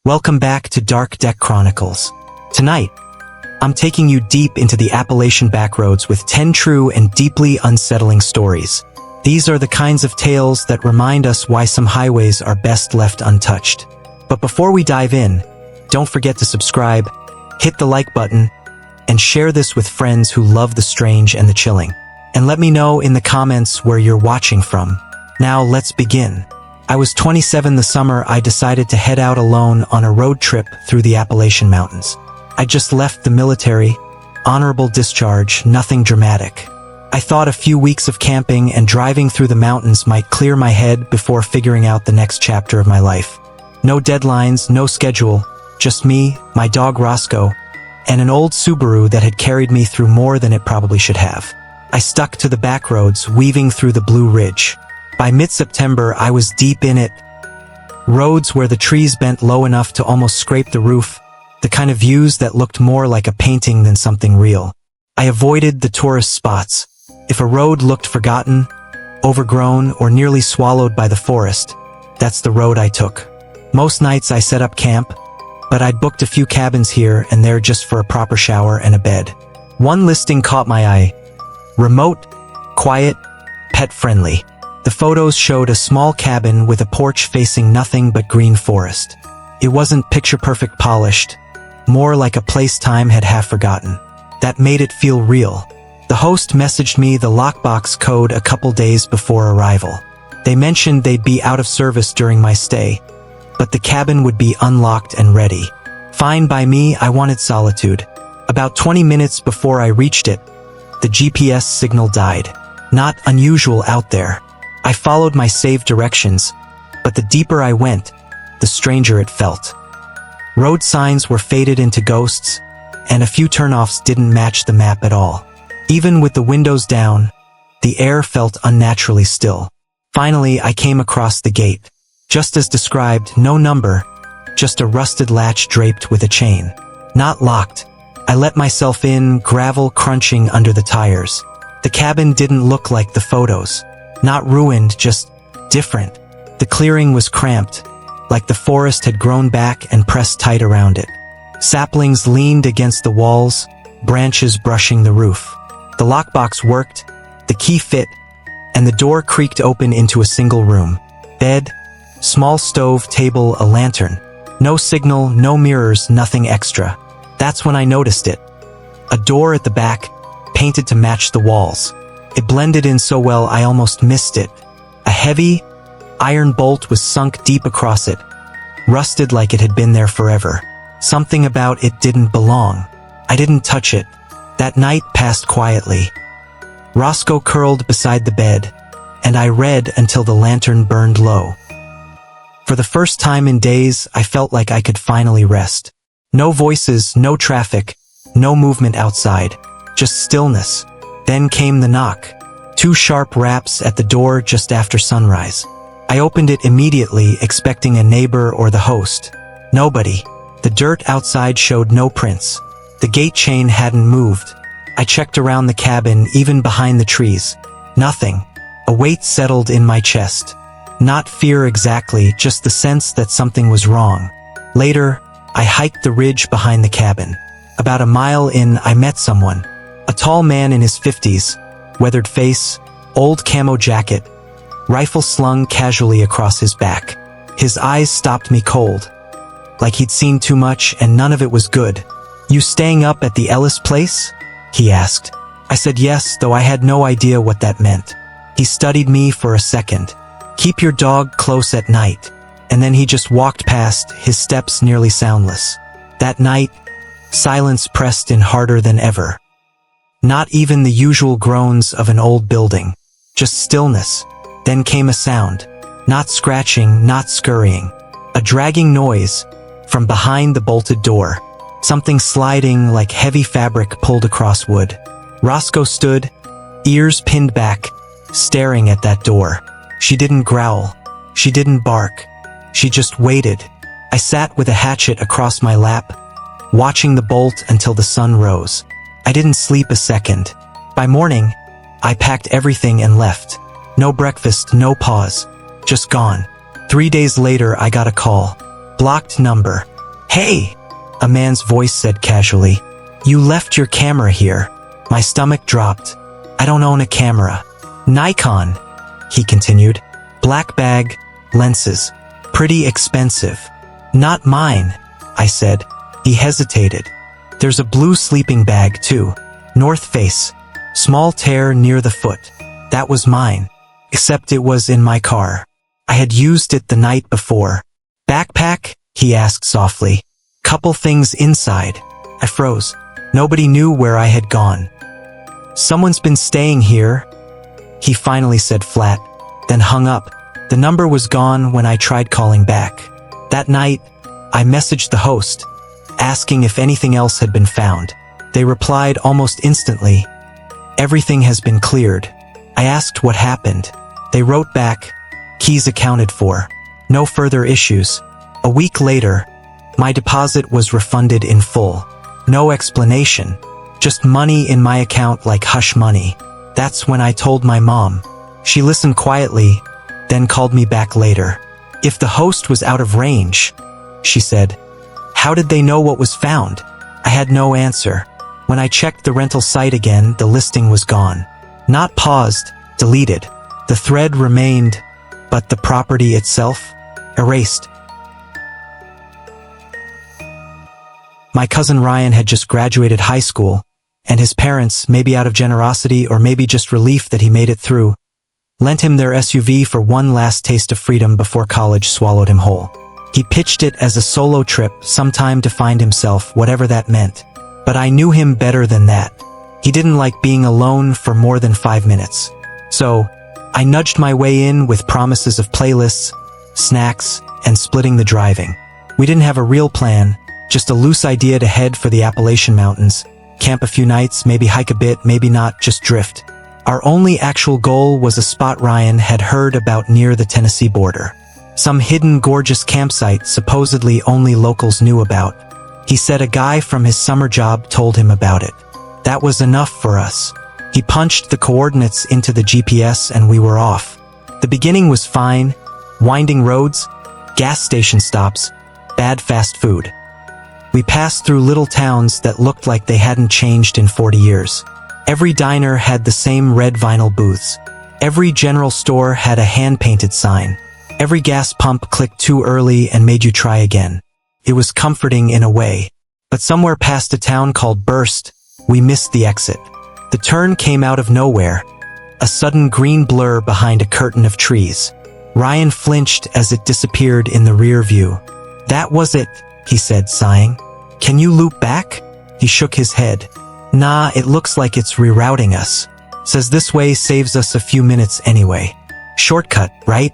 Welcome back to Dark Deck Chronicles. Tonight, I'm taking you deep into the Appalachian backroads with 10 true and deeply unsettling stories. These are the kinds of tales that remind us why some highways are best left untouched. But before we dive in, don't forget to subscribe, hit the like button, and share this with friends who love the strange and the chilling. And let me know in the comments where you're watching from. Now let's begin. I was 27 the summer I decided to head out alone on a road trip through the Appalachian Mountains. I just left the military, honorable discharge, nothing dramatic. I thought a few weeks of camping and driving through the mountains might clear my head before figuring out the next chapter of my life. No deadlines, no schedule, just me, my dog Roscoe, and an old Subaru that had carried me through more than it probably should have. I stuck to the back roads, weaving through the Blue Ridge. By mid-September, I was deep in it. Roads where the trees bent low enough to almost scrape the roof, the kind of views that looked more like a painting than something real. I avoided the tourist spots. If a road looked forgotten, overgrown, or nearly swallowed by the forest, that's the road I took. Most nights I set up camp, but I'd booked a few cabins here and there just for a proper shower and a bed. One listing caught my eye. Remote, quiet, pet-friendly. The photos showed a small cabin with a porch facing nothing but green forest. It wasn't picture-perfect polished, more like a place time had half forgotten. That made it feel real. The host messaged me the lockbox code a couple days before arrival. They mentioned they'd be out of service during my stay, but the cabin would be unlocked and ready. Fine by me, I wanted solitude. About 20 minutes before I reached it, the GPS signal died. Not unusual out there. I followed my saved directions, but the deeper I went, the stranger it felt. Road signs were faded into ghosts, and a few turnoffs didn't match the map at all. Even with the windows down, the air felt unnaturally still. Finally, I came across the gate. Just as described, no number, just a rusted latch draped with a chain. Not locked. I let myself in, gravel crunching under the tires. The cabin didn't look like the photos. Not ruined, just different. The clearing was cramped, like the forest had grown back and pressed tight around it. Saplings leaned against the walls, branches brushing the roof. The lockbox worked, the key fit, and the door creaked open into a single room. Bed, small stove, table, a lantern. No signal, no mirrors, nothing extra. That's when I noticed it. A door at the back, painted to match the walls. It blended in so well I almost missed it. A heavy, iron bolt was sunk deep across it, rusted like it had been there forever. Something about it didn't belong. I didn't touch it. That night passed quietly. Roscoe curled beside the bed, and I read until the lantern burned low. For the first time in days, I felt like I could finally rest. No voices, no traffic, no movement outside, just stillness. Then came the knock. 2 sharp raps at the door just after sunrise. I opened it immediately, expecting a neighbor or the host. Nobody. The dirt outside showed no prints. The gate chain hadn't moved. I checked around the cabin, even behind the trees. Nothing. A weight settled in my chest. Not fear exactly, just the sense that something was wrong. Later, I hiked the ridge behind the cabin. About a mile in, I met someone. A tall man in his 50s, weathered face, old camo jacket, rifle slung casually across his back. His eyes stopped me cold, like he'd seen too much and none of it was good. "You staying up at the Ellis place?" he asked. I said yes, though I had no idea what that meant. He studied me for a second. "Keep your dog close at night." And then he just walked past, his steps nearly soundless. That night, silence pressed in harder than ever. Not even the usual groans of an old building. Just stillness. Then came a sound. Not scratching, not scurrying. A dragging noise from behind the bolted door. Something sliding like heavy fabric pulled across wood. Roscoe stood, ears pinned back, staring at that door. She didn't growl. She didn't bark. She just waited. I sat with a hatchet across my lap, watching the bolt until the sun rose. I didn't sleep a second. By morning, I packed everything and left. No breakfast, no pause. Just gone. 3 days later, I got a call. Blocked number. "Hey," a man's voice said casually. "You left your camera here." My stomach dropped. "I don't own a camera." "Nikon," he continued. "Black bag, lenses. Pretty expensive." "Not mine," I said. He hesitated. "There's a blue sleeping bag too. North Face. Small tear near the foot. That was mine. Except it was in my car. I had used it the night before." "Backpack?" he asked softly. "Couple things inside." I froze. Nobody knew where I had gone. "Someone's been staying here," he finally said flat, then hung up. The number was gone when I tried calling back. That night, I messaged the host, asking if anything else had been found. They replied almost instantly, "Everything has been cleared." I asked what happened. They wrote back, "Keys accounted for. No further issues." A week later, my deposit was refunded in full. No explanation, just money in my account like hush money. That's when I told my mom. She listened quietly, then called me back later. "If the host was out of range," she said, "how did they know what was found?" I had no answer. When I checked the rental site again, the listing was gone. Not paused, deleted. The thread remained, but the property itself, erased. My cousin Ryan had just graduated high school, and his parents, maybe out of generosity or maybe just relief that he made it through, lent him their SUV for one last taste of freedom before college swallowed him whole. He pitched it as a solo trip, some time to find himself, whatever that meant. But I knew him better than that. He didn't like being alone for more than 5 minutes. So, I nudged my way in with promises of playlists, snacks, and splitting the driving. We didn't have a real plan, just a loose idea to head for the Appalachian Mountains, camp a few nights, maybe hike a bit, maybe not, just drift. Our only actual goal was a spot Ryan had heard about near the Tennessee border. Some hidden gorgeous campsite supposedly only locals knew about. He said a guy from his summer job told him about it. That was enough for us. He punched the coordinates into the GPS and we were off. The beginning was fine. Winding roads, gas station stops, bad fast food. We passed through little towns that looked like they hadn't changed in 40 years. Every diner had the same red vinyl booths. Every general store had a hand-painted sign. Every gas pump clicked too early and made you try again. It was comforting in a way. But somewhere past a town called Burst, we missed the exit. The turn came out of nowhere. A sudden green blur behind a curtain of trees. Ryan flinched as it disappeared in the rear view. "That was it," he said, sighing. "Can you loop back?" He shook his head. "Nah, it looks like it's rerouting us. Says this way saves us a few minutes anyway. Shortcut, right?"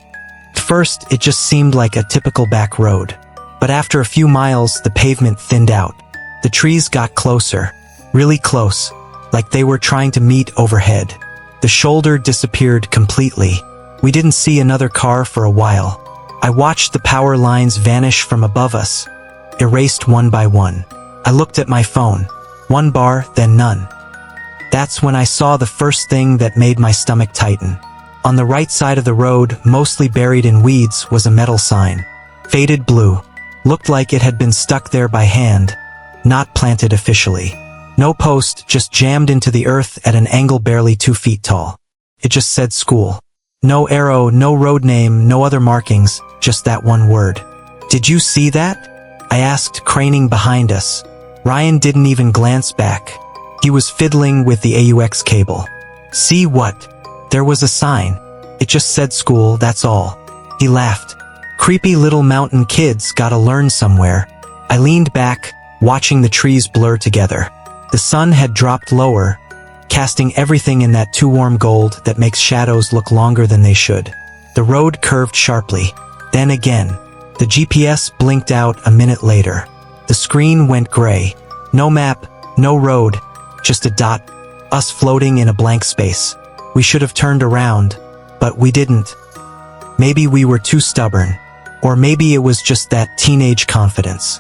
At first, it just seemed like a typical back road. But after a few miles, the pavement thinned out. The trees got closer. Really close. Like they were trying to meet overhead. The shoulder disappeared completely. We didn't see another car for a while. I watched the power lines vanish from above us, erased one by one. I looked at my phone. 1 bar, then none. That's when I saw the first thing that made my stomach tighten. On the right side of the road, mostly buried in weeds, was a metal sign. Faded blue. Looked like it had been stuck there by hand, not planted officially. No post, just jammed into the earth at an angle barely 2 feet tall. It just said school. No arrow, no road name, no other markings, just that one word. "Did you see that?" I asked, craning behind us. Ryan didn't even glance back. He was fiddling with the AUX cable. "See what?" There was a sign. It just said school, that's all. He laughed. "Creepy little mountain kids gotta learn somewhere." I leaned back, watching the trees blur together. The sun had dropped lower, casting everything in that too warm gold that makes shadows look longer than they should. The road curved sharply. Then again. The GPS blinked out a minute later. The screen went gray. No map, no road, just a dot. Us floating in a blank space. We should have turned around, but we didn't. Maybe we were too stubborn. Or maybe it was just that teenage confidence.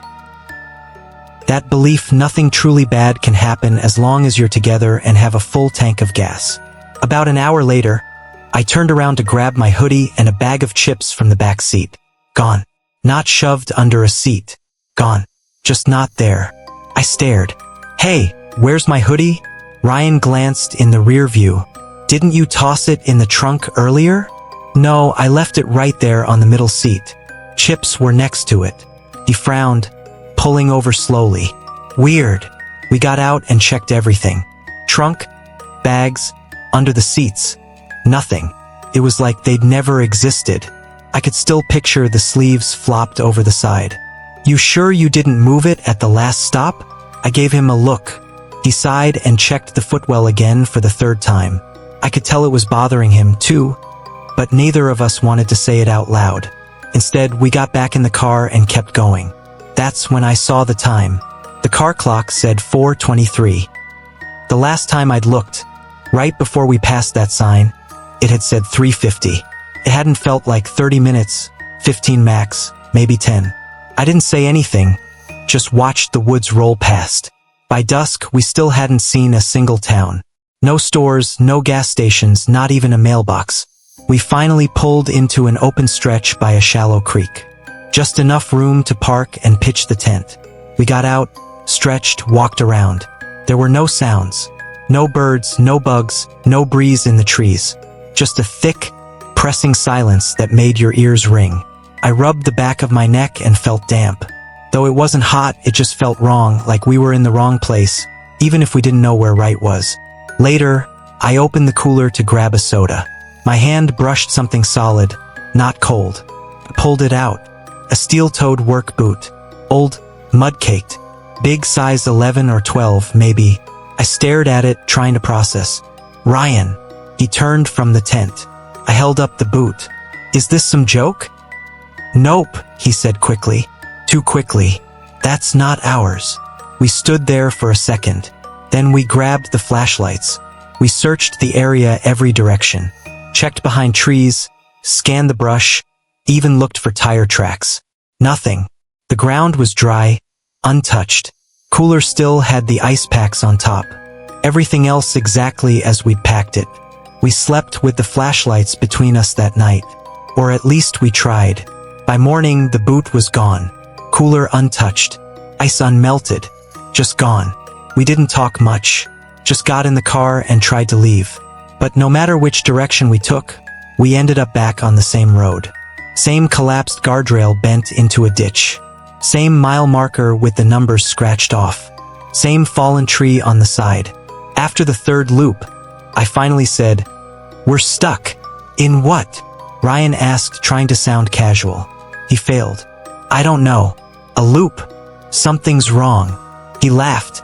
That belief nothing truly bad can happen as long as you're together and have a full tank of gas. About an hour later, I turned around to grab my hoodie and a bag of chips from the back seat. Gone. Not shoved under a seat. Gone. just not there. I stared. Hey, where's my hoodie? Ryan glanced in the rear view. Didn't you toss it in the trunk earlier? No, I left it right there on the middle seat. Chips were next to it. He frowned, pulling over slowly. Weird. We got out and checked everything. Trunk, bags, under the seats. Nothing. It was like they'd never existed. I could still picture the sleeves flopped over the side. You sure you didn't move it at the last stop? I gave him a look. He sighed and checked the footwell again for the third time. I could tell it was bothering him too, but neither of us wanted to say it out loud. Instead, we got back in the car and kept going. That's when I saw the time. The car clock said 4:23. The last time I'd looked, right before we passed that sign, it had said 3:50. It hadn't felt like 30 minutes, 15 max, maybe 10. I didn't say anything, just watched the woods roll past. By dusk, we still hadn't seen a single town. No stores, no gas stations, not even a mailbox. We finally pulled into an open stretch by a shallow creek. Just enough room to park and pitch the tent. We got out, stretched, walked around. There were no sounds. No birds, no bugs, no breeze in the trees. Just a thick, pressing silence that made your ears ring. I rubbed the back of my neck and felt damp. Though it wasn't hot, it just felt wrong, like we were in the wrong place, even if we didn't know where right was. Later, I opened the cooler to grab a soda. My hand brushed something solid, not cold. I pulled it out. A steel-toed work boot. Old, mud-caked. Big size 11 or 12, maybe. I stared at it, trying to process. Ryan. He turned from the tent. I held up the boot. Is this some joke? Nope, he said quickly. Too quickly. That's not ours. We stood there for a second. Then we grabbed the flashlights. We searched the area every direction. Checked behind trees, scanned the brush, even looked for tire tracks. Nothing. The ground was dry, untouched. Cooler still had the ice packs on top. Everything else exactly as we'd packed it. We slept with the flashlights between us that night. Or at least we tried. By morning, the boot was gone. Cooler untouched. Ice unmelted. Just gone. We didn't talk much. Just got in the car and tried to leave. But no matter which direction we took, we ended up back on the same road. Same collapsed guardrail bent into a ditch. Same mile marker with the numbers scratched off. Same fallen tree on the side. After the third loop, I finally said, "We're stuck." "In what?" Ryan asked, trying to sound casual. He failed. "I don't know. A loop. Something's wrong." He laughed,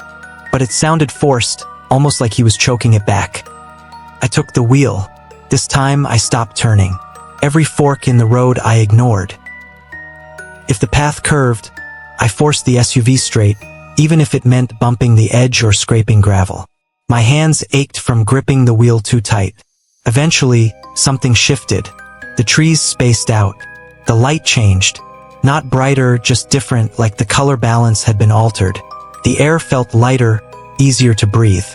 but it sounded forced, almost like he was choking it back. I took the wheel. This time I stopped turning. Every fork in the road I ignored. If the path curved, I forced the SUV straight, even if it meant bumping the edge or scraping gravel. My hands ached from gripping the wheel too tight. Eventually, something shifted. The trees spaced out. The light changed. Not brighter, just different, like the color balance had been altered. The air felt lighter, easier to breathe.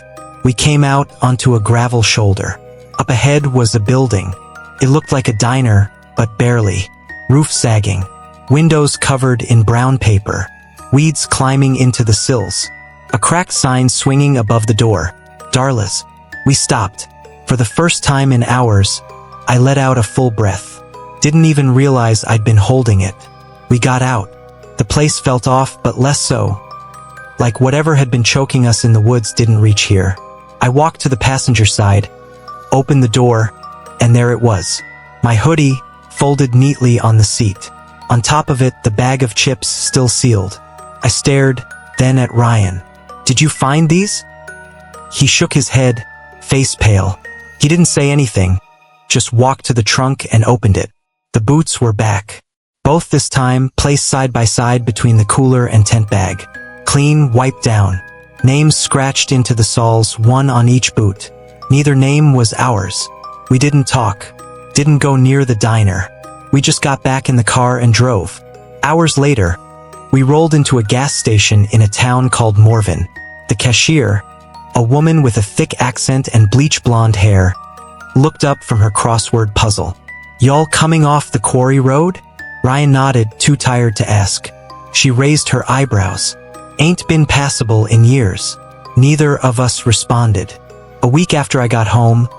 We came out onto a gravel shoulder. Up ahead was a building. It looked like a diner, but barely. Roof sagging. Windows covered in brown paper. Weeds climbing into the sills. A cracked sign swinging above the door. Darla's. We stopped. For the first time in hours, I let out a full breath. Didn't even realize I'd been holding it. We got out. The place felt off, but less so. Like whatever had been choking us in the woods didn't reach here. I walked to the passenger side, opened the door, and there it was. My hoodie, folded neatly on the seat. On top of it, the bag of chips still sealed. I stared, then at Ryan. "Did you find these?" He shook his head, face pale. He didn't say anything, just walked to the trunk and opened it. The boots were back. Both this time placed side by side between the cooler and tent bag. Clean, wiped down. Names scratched into the soles, one on each boot. Neither name was ours. We didn't talk. Didn't go near the diner. We just got back in the car and drove. Hours later, we rolled into a gas station in a town called Morven. The cashier, a woman with a thick accent and bleach blonde hair, looked up from her crossword puzzle. "Y'all coming off the quarry road?" Ryan nodded, too tired to ask. She raised her eyebrows. "Ain't been passable in years." Neither of us responded. A week after I got home,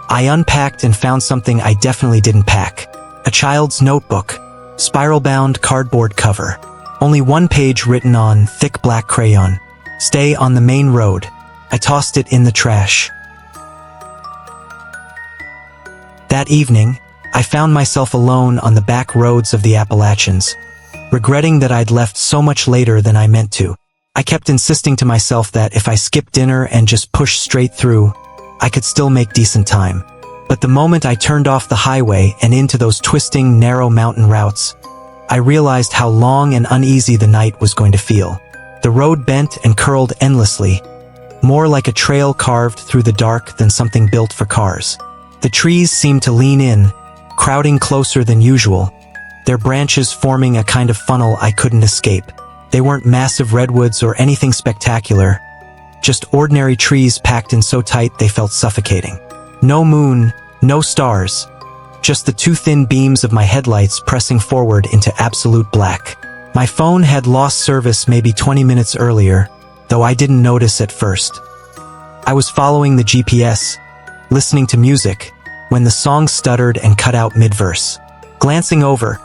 I unpacked and found something I definitely didn't pack. A child's notebook, spiral-bound cardboard cover. Only one page written on thick black crayon. "Stay on the main road." I tossed it in the trash. That evening, I found myself alone on the back roads of the Appalachians, regretting that I'd left so much later than I meant to. I kept insisting to myself that if I skipped dinner and just pushed straight through, I could still make decent time. But the moment I turned off the highway and into those twisting, narrow mountain routes, I realized how long and uneasy the night was going to feel. The road bent and curled endlessly, more like a trail carved through the dark than something built for cars. The trees seemed to lean in, crowding closer than usual, their branches forming a kind of funnel I couldn't escape. They weren't massive redwoods or anything spectacular, just ordinary trees packed in so tight they felt suffocating. No moon, no stars, just the two thin beams of my headlights pressing forward into absolute black. My phone had lost service maybe 20 minutes earlier, though I didn't notice at first. I was following the GPS, listening to music, when the song stuttered and cut out mid-verse. Glancing over,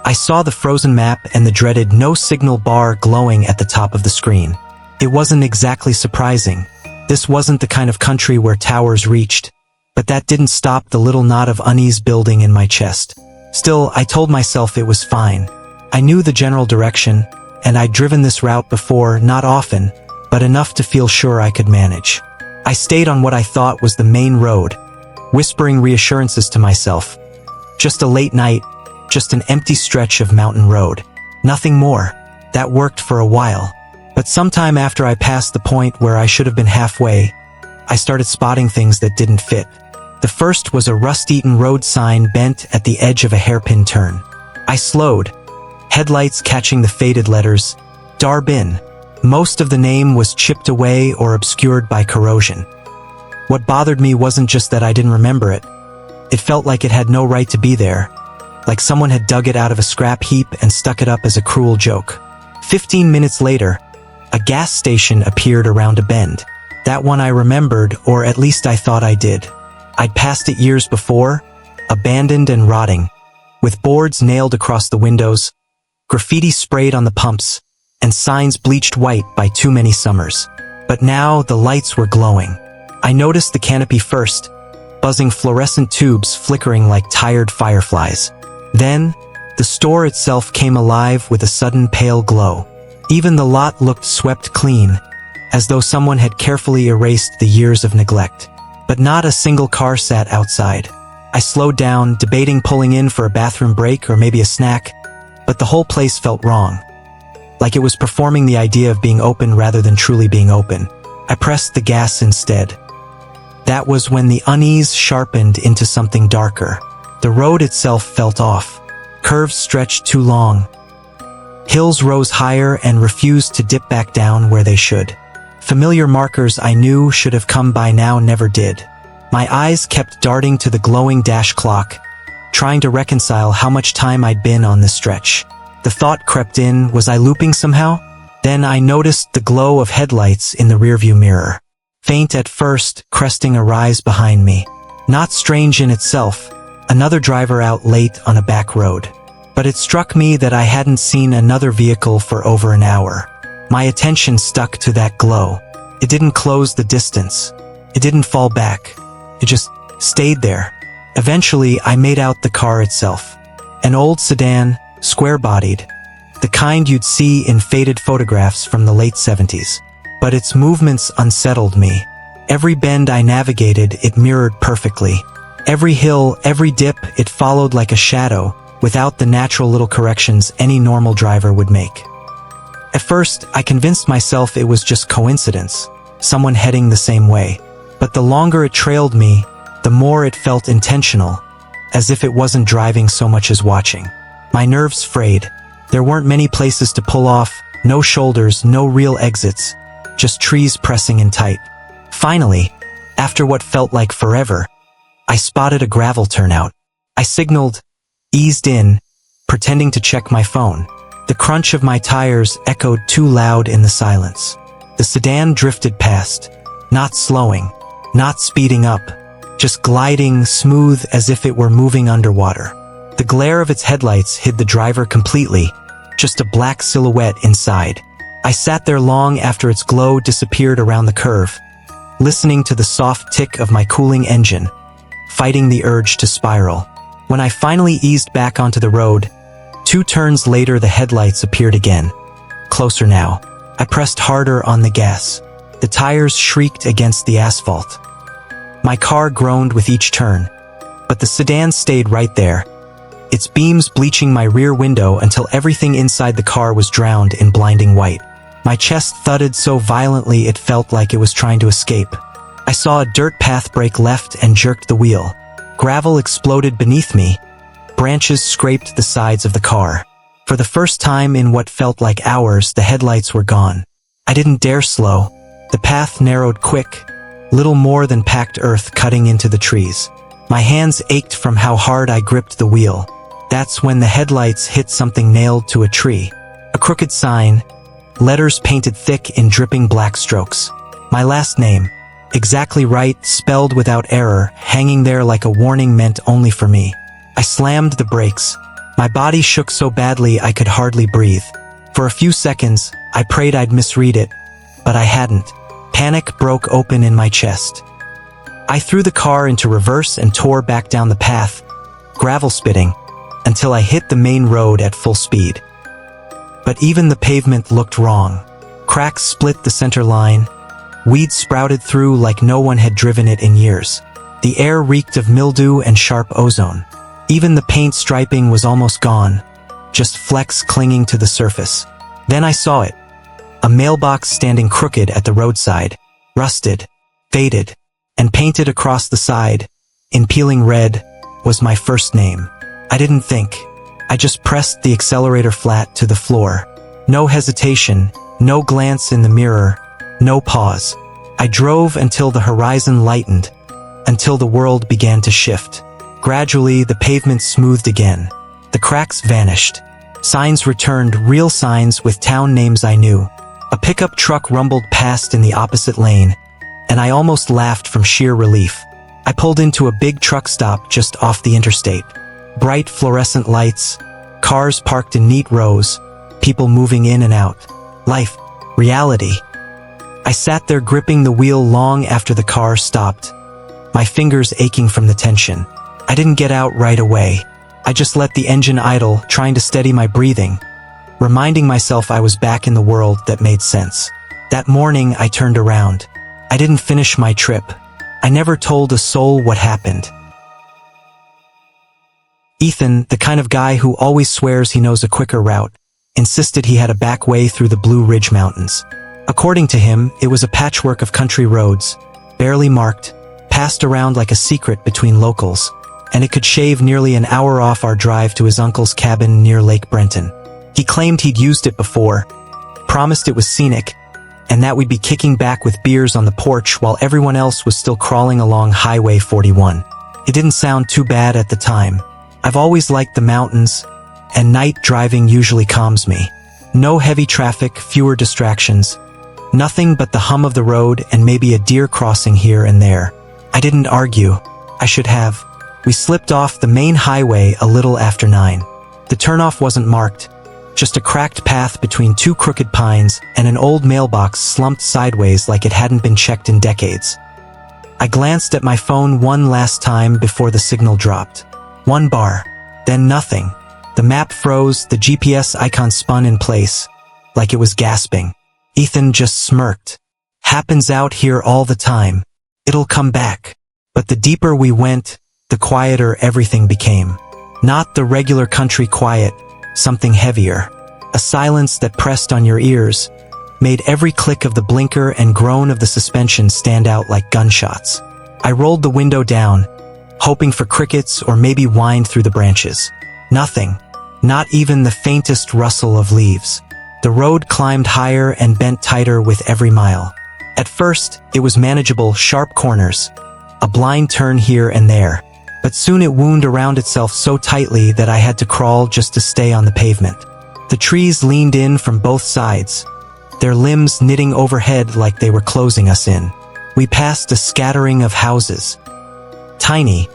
I saw the frozen map and the dreaded no signal bar glowing at the top of the screen. It wasn't exactly surprising. This wasn't the kind of country where towers reached, but that didn't stop the little knot of unease building in my chest. Still, I told myself it was fine. I knew the general direction, and I'd driven this route before, not often, but enough to feel sure I could manage. I stayed on what I thought was the main road, whispering reassurances to myself. Just a late night, just an empty stretch of mountain road. Nothing more. That worked for a while. But sometime after I passed the point where I should have been halfway, I started spotting things that didn't fit. The first was a rust-eaten road sign bent at the edge of a hairpin turn. I slowed, headlights catching the faded letters, Darbin. Most of the name was chipped away or obscured by corrosion. What bothered me wasn't just that I didn't remember it. It felt like it had no right to be there, like someone had dug it out of a scrap heap and stuck it up as a cruel joke. 15 minutes later, a gas station appeared around a bend. That one I remembered, or at least I thought I did. I'd passed it years before, abandoned and rotting, with boards nailed across the windows, graffiti sprayed on the pumps, and signs bleached white by too many summers. But now the lights were glowing. I noticed the canopy first, buzzing fluorescent tubes flickering like tired fireflies. Then, the store itself came alive with a sudden pale glow. Even the lot looked swept clean, as though someone had carefully erased the years of neglect. But not a single car sat outside. I slowed down, debating pulling in for a bathroom break or maybe a snack, but the whole place felt wrong. Like it was performing the idea of being open rather than truly being open. I pressed the gas instead. That was when the unease sharpened into something darker. The road itself felt off. Curves stretched too long. Hills rose higher and refused to dip back down where they should. Familiar markers I knew should have come by now never did. My eyes kept darting to the glowing dash clock, trying to reconcile how much time I'd been on this stretch. The thought crept in, was I looping somehow? Then I noticed the glow of headlights in the rearview mirror. Faint at first, cresting a rise behind me. Not strange in itself, another driver out late on a back road. But it struck me that I hadn't seen another vehicle for over an hour. My attention stuck to that glow. It didn't close the distance. It didn't fall back. It just stayed there. Eventually, I made out the car itself. An old sedan, square-bodied, the kind you'd see in faded photographs from the late 70s. But its movements unsettled me. Every bend I navigated, it mirrored perfectly. Every hill, every dip, it followed like a shadow, without the natural little corrections any normal driver would make. At first, I convinced myself it was just coincidence, someone heading the same way. But the longer it trailed me, the more it felt intentional, as if it wasn't driving so much as watching. My nerves frayed. There weren't many places to pull off, no shoulders, no real exits, just trees pressing in tight. Finally, after what felt like forever, I spotted a gravel turnout. I signaled, eased in, pretending to check my phone. The crunch of my tires echoed too loud in the silence. The sedan drifted past, not slowing, not speeding up, just gliding smooth as if it were moving underwater. The glare of its headlights hid the driver completely, just a black silhouette inside. I sat there long after its glow disappeared around the curve, listening to the soft tick of my cooling engine, fighting the urge to spiral. When I finally eased back onto the road, 2 turns later the headlights appeared again. Closer now. I pressed harder on the gas. The tires shrieked against the asphalt. My car groaned with each turn, but the sedan stayed right there, its beams bleaching my rear window until everything inside the car was drowned in blinding white. My chest thudded so violently it felt like it was trying to escape. I saw a dirt path break left and jerked the wheel. Gravel exploded beneath me. Branches scraped the sides of the car. For the first time in what felt like hours, the headlights were gone. I didn't dare slow. The path narrowed quick, little more than packed earth cutting into the trees. My hands ached from how hard I gripped the wheel. That's when the headlights hit something nailed to a tree. A crooked sign, letters painted thick in dripping black strokes. My last name, exactly right, spelled without error, hanging there like a warning meant only for me. I slammed the brakes. My body shook so badly I could hardly breathe. For a few seconds, I prayed I'd misread it, but I hadn't. Panic broke open in my chest. I threw the car into reverse and tore back down the path, gravel spitting, until I hit the main road at full speed. But even the pavement looked wrong. Cracks split the center line. Weeds sprouted through like no one had driven it in years. The air reeked of mildew and sharp ozone. Even the paint striping was almost gone, just flecks clinging to the surface. Then I saw it. A mailbox standing crooked at the roadside, rusted, faded, and painted across the side, in peeling red, was my first name. I didn't think. I just pressed the accelerator flat to the floor. No hesitation, no glance in the mirror, no pause. I drove until the horizon lightened, until the world began to shift. Gradually, the pavement smoothed again. The cracks vanished. Signs returned, real signs with town names I knew. A pickup truck rumbled past in the opposite lane, and I almost laughed from sheer relief. I pulled into a big truck stop just off the interstate. Bright fluorescent lights, cars parked in neat rows, people moving in and out. Life, reality. I sat there gripping the wheel long after the car stopped, my fingers aching from the tension. I didn't get out right away. I just let the engine idle, trying to steady my breathing, reminding myself I was back in the world that made sense. That morning, I turned around. I didn't finish my trip. I never told a soul what happened. Ethan, the kind of guy who always swears he knows a quicker route, insisted he had a back way through the Blue Ridge Mountains. According to him, it was a patchwork of country roads, barely marked, passed around like a secret between locals, and it could shave nearly an hour off our drive to his uncle's cabin near Lake Brenton. He claimed he'd used it before, promised it was scenic, and that we'd be kicking back with beers on the porch while everyone else was still crawling along Highway 41. It didn't sound too bad at the time. I've always liked the mountains, and night driving usually calms me. No heavy traffic, fewer distractions, nothing but the hum of the road and maybe a deer crossing here and there. I didn't argue. I should have. We slipped off the main highway a little after 9. The turnoff wasn't marked, just a cracked path between 2 crooked pines and an old mailbox slumped sideways like it hadn't been checked in decades. I glanced at my phone one last time before the signal dropped. 1 bar, then nothing. The map froze, the GPS icon spun in place, like it was gasping. Ethan just smirked. Happens out here all the time. It'll come back. But the deeper we went, the quieter everything became. Not the regular country quiet, something heavier. A silence that pressed on your ears, made every click of the blinker and groan of the suspension stand out like gunshots. I rolled the window down, hoping for crickets or maybe wind through the branches. Nothing. Not even the faintest rustle of leaves. The road climbed higher and bent tighter with every mile. At first, it was manageable, sharp corners, a blind turn here and there. But soon it wound around itself so tightly that I had to crawl just to stay on the pavement. The trees leaned in from both sides, their limbs knitting overhead like they were closing us in. We passed a scattering of houses. Tiny,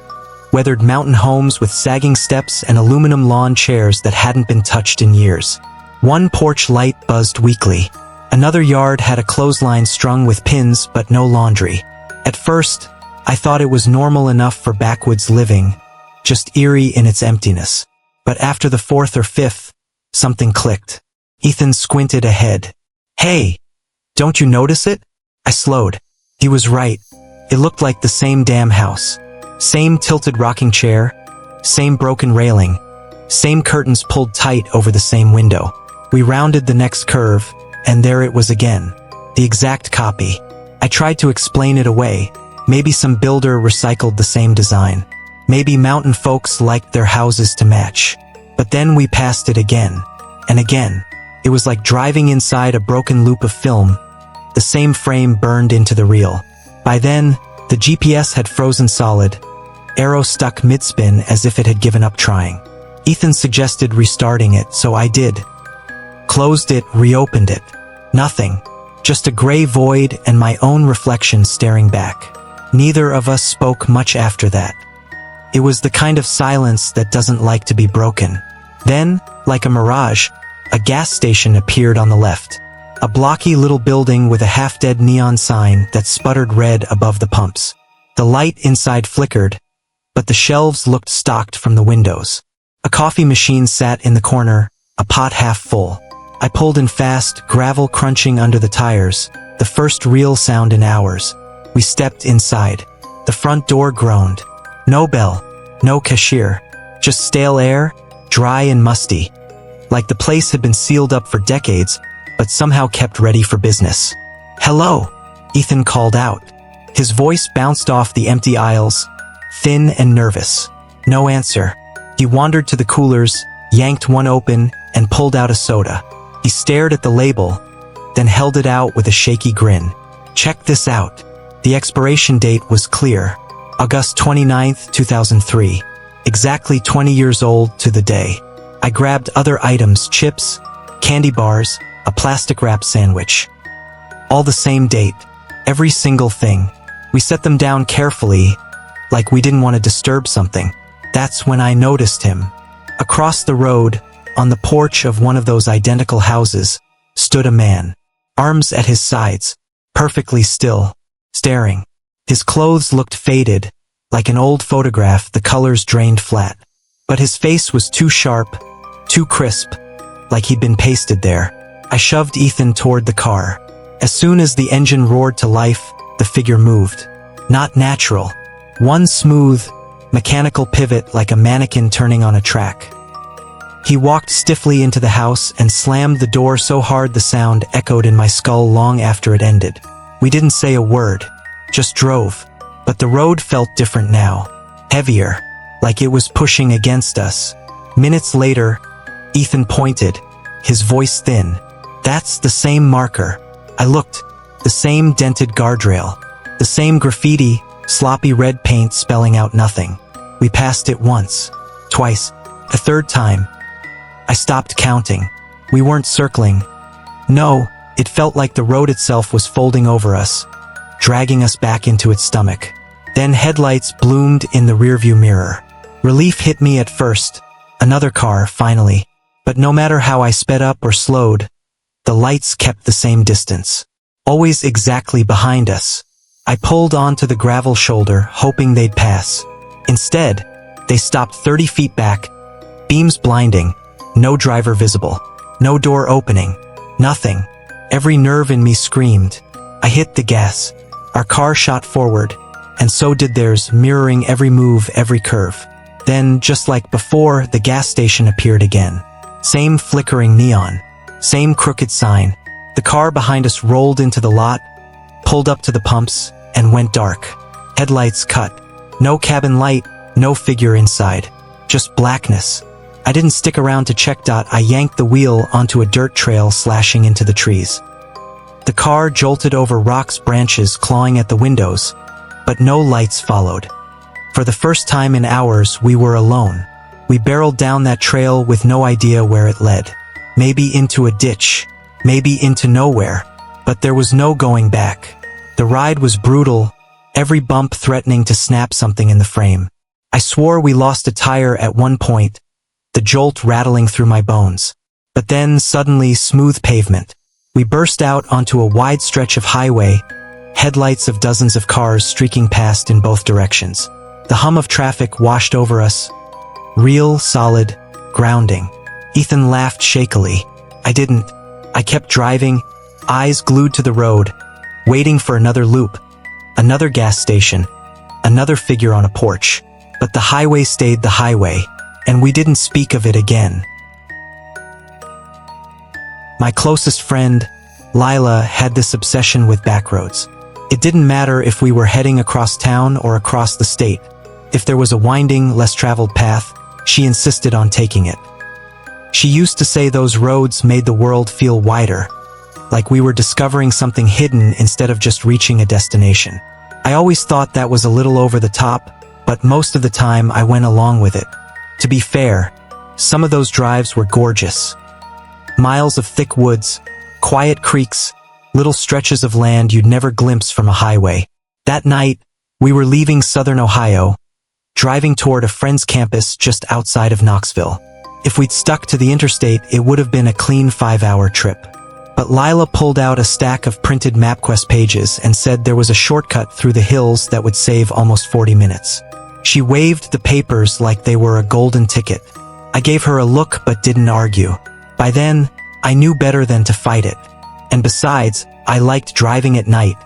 weathered mountain homes with sagging steps and aluminum lawn chairs that hadn't been touched in years. One porch light buzzed weakly. Another yard had a clothesline strung with pins but no laundry. At first, I thought it was normal enough for backwoods living, just eerie in its emptiness. But after the fourth or fifth, something clicked. Ethan squinted ahead. "Hey, don't you notice it?" I slowed. He was right. It looked like the same damn house. Same tilted rocking chair, same broken railing, same curtains pulled tight over the same window. We rounded the next curve, and there it was again. The exact copy. I tried to explain it away. Maybe some builder recycled the same design. Maybe mountain folks liked their houses to match. But then we passed it again, and again. It was like driving inside a broken loop of film. The same frame burned into the reel. By then, the GPS had frozen solid, arrow stuck mid-spin as if it had given up trying. Ethan suggested restarting it, so I did. Closed it, reopened it. Nothing. Just a gray void and my own reflection staring back. Neither of us spoke much after that. It was the kind of silence that doesn't like to be broken. Then, like a mirage, a gas station appeared on the left. A blocky little building with a half-dead neon sign that sputtered red above the pumps. The light inside flickered, but the shelves looked stocked from the windows. A coffee machine sat in the corner, a pot half full. I pulled in fast, gravel crunching under the tires, the first real sound in hours. We stepped inside. The front door groaned. No bell, no cashier, just stale air, dry and musty. Like the place had been sealed up for decades, but somehow kept ready for business. "Hello," Ethan called out. His voice bounced off the empty aisles, thin and nervous. No answer. He wandered to the coolers, yanked one open, and pulled out a soda. He stared at the label, then held it out with a shaky grin. "Check this out." The expiration date was clear. August 29th, 2003. Exactly 20 years old to the day. I grabbed other items, chips, candy bars, a plastic wrap sandwich. All the same date. Every single thing. We set them down carefully, like we didn't want to disturb something. That's when I noticed him. Across the road, on the porch of one of those identical houses, stood a man. Arms at his sides, perfectly still, staring. His clothes looked faded, like an old photograph, the colors drained flat. But his face was too sharp, too crisp, like he'd been pasted there. I shoved Ethan toward the car. As soon as the engine roared to life, the figure moved. Not natural. One smooth, mechanical pivot like a mannequin turning on a track. He walked stiffly into the house and slammed the door so hard the sound echoed in my skull long after it ended. We didn't say a word, just drove. But the road felt different now. Heavier, like it was pushing against us. Minutes later, Ethan pointed, his voice thin. "That's the same marker." I looked. The same dented guardrail. The same graffiti, sloppy red paint spelling out nothing. We passed it once, twice, a third time. I stopped counting. We weren't circling. No, it felt like the road itself was folding over us, dragging us back into its stomach. Then headlights bloomed in the rearview mirror. Relief hit me at first. Another car, finally. But no matter how I sped up or slowed, the lights kept the same distance. Always exactly behind us. I pulled onto the gravel shoulder, hoping they'd pass. Instead, they stopped 30 feet back, beams blinding, no driver visible, no door opening, nothing. Every nerve in me screamed. I hit the gas. Our car shot forward, and so did theirs, mirroring every move, every curve. Then, just like before, the gas station appeared again. Same flickering neon, same crooked sign. The car behind us rolled into the lot, pulled up to the pumps, and went dark. Headlights cut. No cabin light, no figure inside. Just blackness. I didn't stick around to check. I yanked the wheel onto a dirt trail slashing into the trees. The car jolted over rocks, branches clawing at the windows, but no lights followed. For the first time in hours, we were alone. We barreled down that trail with no idea where it led. maybe into a ditch, maybe into nowhere, but there was no going back. The ride was brutal, every bump threatening to snap something in the frame. I swore we lost a tire at one point, the jolt rattling through my bones. But then, suddenly, smooth pavement. We burst out onto a wide stretch of highway, headlights of dozens of cars streaking past in both directions. The hum of traffic washed over us. Real, solid, grounding. Ethan laughed shakily. I didn't. I kept driving, eyes glued to the road, waiting for another loop, another gas station, another figure on a porch. But the highway stayed the highway, and we didn't speak of it again. My closest friend, Lila, had this obsession with backroads. It didn't matter if we were heading across town or across the state. If there was a winding, less-traveled path, she insisted on taking it. She used to say those roads made the world feel wider, like we were discovering something hidden instead of just reaching a destination. I always thought that was a little over the top, but most of the time I went along with it. To be fair, some of those drives were gorgeous. Miles of thick woods, quiet creeks, little stretches of land you'd never glimpse from a highway. That night, we were leaving southern Ohio, driving toward a friend's campus just outside of Knoxville. If we'd stuck to the interstate, it would have been a clean 5-hour trip. But Lila pulled out a stack of printed MapQuest pages and said there was a shortcut through the hills that would save almost 40 minutes. She waved the papers like they were a golden ticket. I gave her a look but didn't argue. By then, I knew better than to fight it. And besides, I liked driving at night.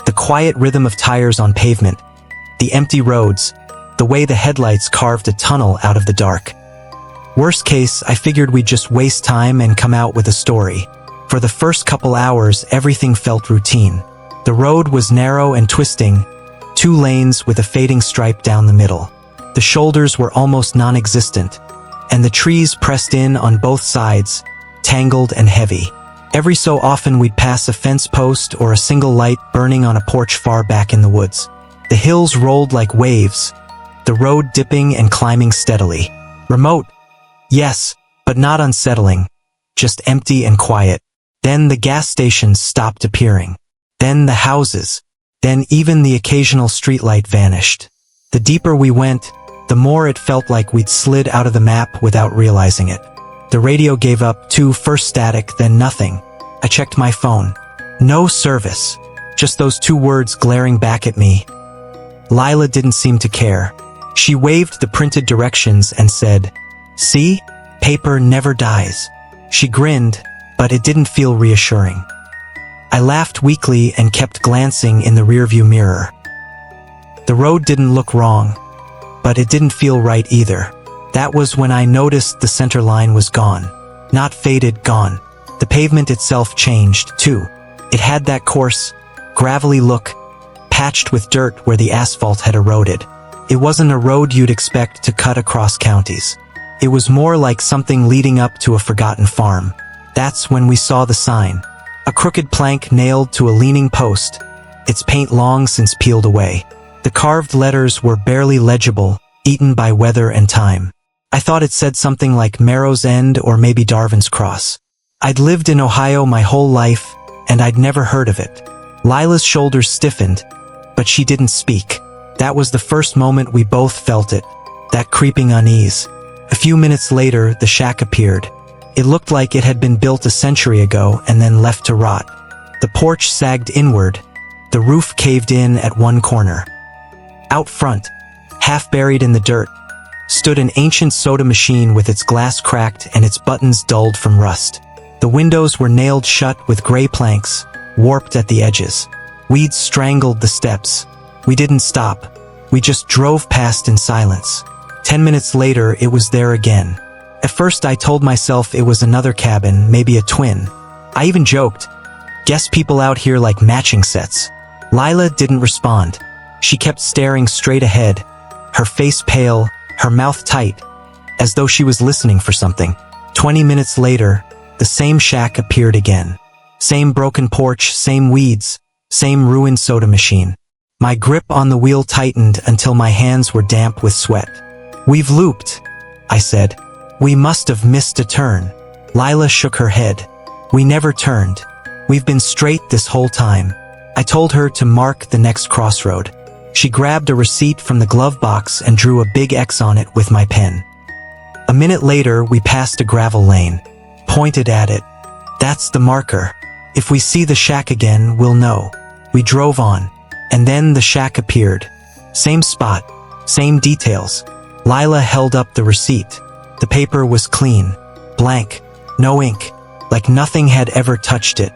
The quiet rhythm of tires on pavement, the empty roads, the way the headlights carved a tunnel out of the dark. Worst case, I figured we'd just waste time and come out with a story. For the first couple hours, everything felt routine. The road was narrow and twisting, 2 lanes with a fading stripe down the middle. The shoulders were almost non-existent, and the trees pressed in on both sides, tangled and heavy. Every so often we'd pass a fence post or a single light burning on a porch far back in the woods. The hills rolled like waves, the road dipping and climbing steadily. Remote, yes, but not unsettling, just empty and quiet. Then the gas stations stopped appearing. Then the houses. Then even the occasional streetlight vanished. The deeper we went, the more it felt like we'd slid out of the map without realizing it. The radio gave up too, first static, then nothing. I checked my phone. No service. Just those 2 words glaring back at me. Lila didn't seem to care. She waved the printed directions and said, "See? Paper never dies." She grinned, but it didn't feel reassuring. I laughed weakly and kept glancing in the rearview mirror. The road didn't look wrong, but it didn't feel right either. That was when I noticed the center line was gone. Not faded, gone. The pavement itself changed, too. It had that coarse, gravelly look, patched with dirt where the asphalt had eroded. It wasn't a road you'd expect to cut across counties. It was more like something leading up to a forgotten farm. That's when we saw the sign. A crooked plank nailed to a leaning post, its paint long since peeled away. The carved letters were barely legible, eaten by weather and time. I thought it said something like Marrow's End or maybe Darwin's Cross. I'd lived in Ohio my whole life, and I'd never heard of it. Lila's shoulders stiffened, but she didn't speak. That was the first moment we both felt it, that creeping unease. A few minutes later, the shack appeared. It looked like it had been built a century ago and then left to rot. The porch sagged inward, the roof caved in at one corner. Out front, half buried in the dirt, stood an ancient soda machine with its glass cracked and its buttons dulled from rust. The windows were nailed shut with gray planks, warped at the edges. Weeds strangled the steps. We didn't stop. We just drove past in silence. 10 minutes later, it was there again. At first I told myself it was another cabin, maybe a twin. I even joked, "Guess people out here like matching sets." Lila didn't respond. She kept staring straight ahead, her face pale, her mouth tight, as though she was listening for something. 20 minutes later, the same shack appeared again. Same broken porch, same weeds, same ruined soda machine. My grip on the wheel tightened until my hands were damp with sweat. "We've looped," I said. "We must have missed a turn." Lila shook her head. We never turned. We've been straight this whole time. I told her to mark the next crossroad. She grabbed a receipt from the glove box and drew a big X on it with my pen. A minute later, we passed a gravel lane. Pointed at it. That's the marker. If we see the shack again, we'll know. We drove on. And then the shack appeared. Same spot. Same details. Lila held up the receipt. The paper was clean. Blank. No ink. Like nothing had ever touched it.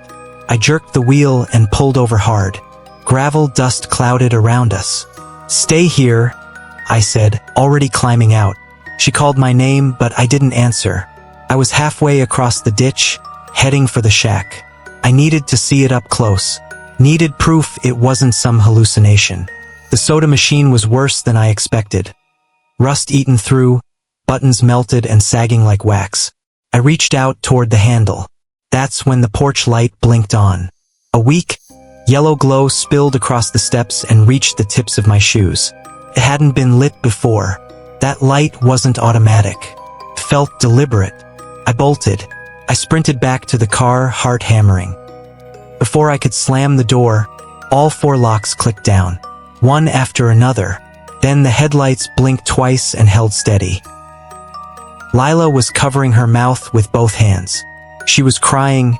I jerked the wheel and pulled over hard. Gravel dust clouded around us. Stay here, I said, already climbing out. She called my name, but I didn't answer. I was halfway across the ditch, heading for the shack. I needed to see it up close. Needed proof it wasn't some hallucination. The soda machine was worse than I expected. Rust eaten through, buttons melted and sagging like wax. I reached out toward the handle. That's when the porch light blinked on. A weak, yellow glow spilled across the steps and reached the tips of my shoes. It hadn't been lit before. That light wasn't automatic. It felt deliberate. I bolted. I sprinted back to the car, heart hammering. Before I could slam the door, all 4 locks clicked down, one after another. Then the headlights blinked twice and held steady. Lila was covering her mouth with both hands. She was crying,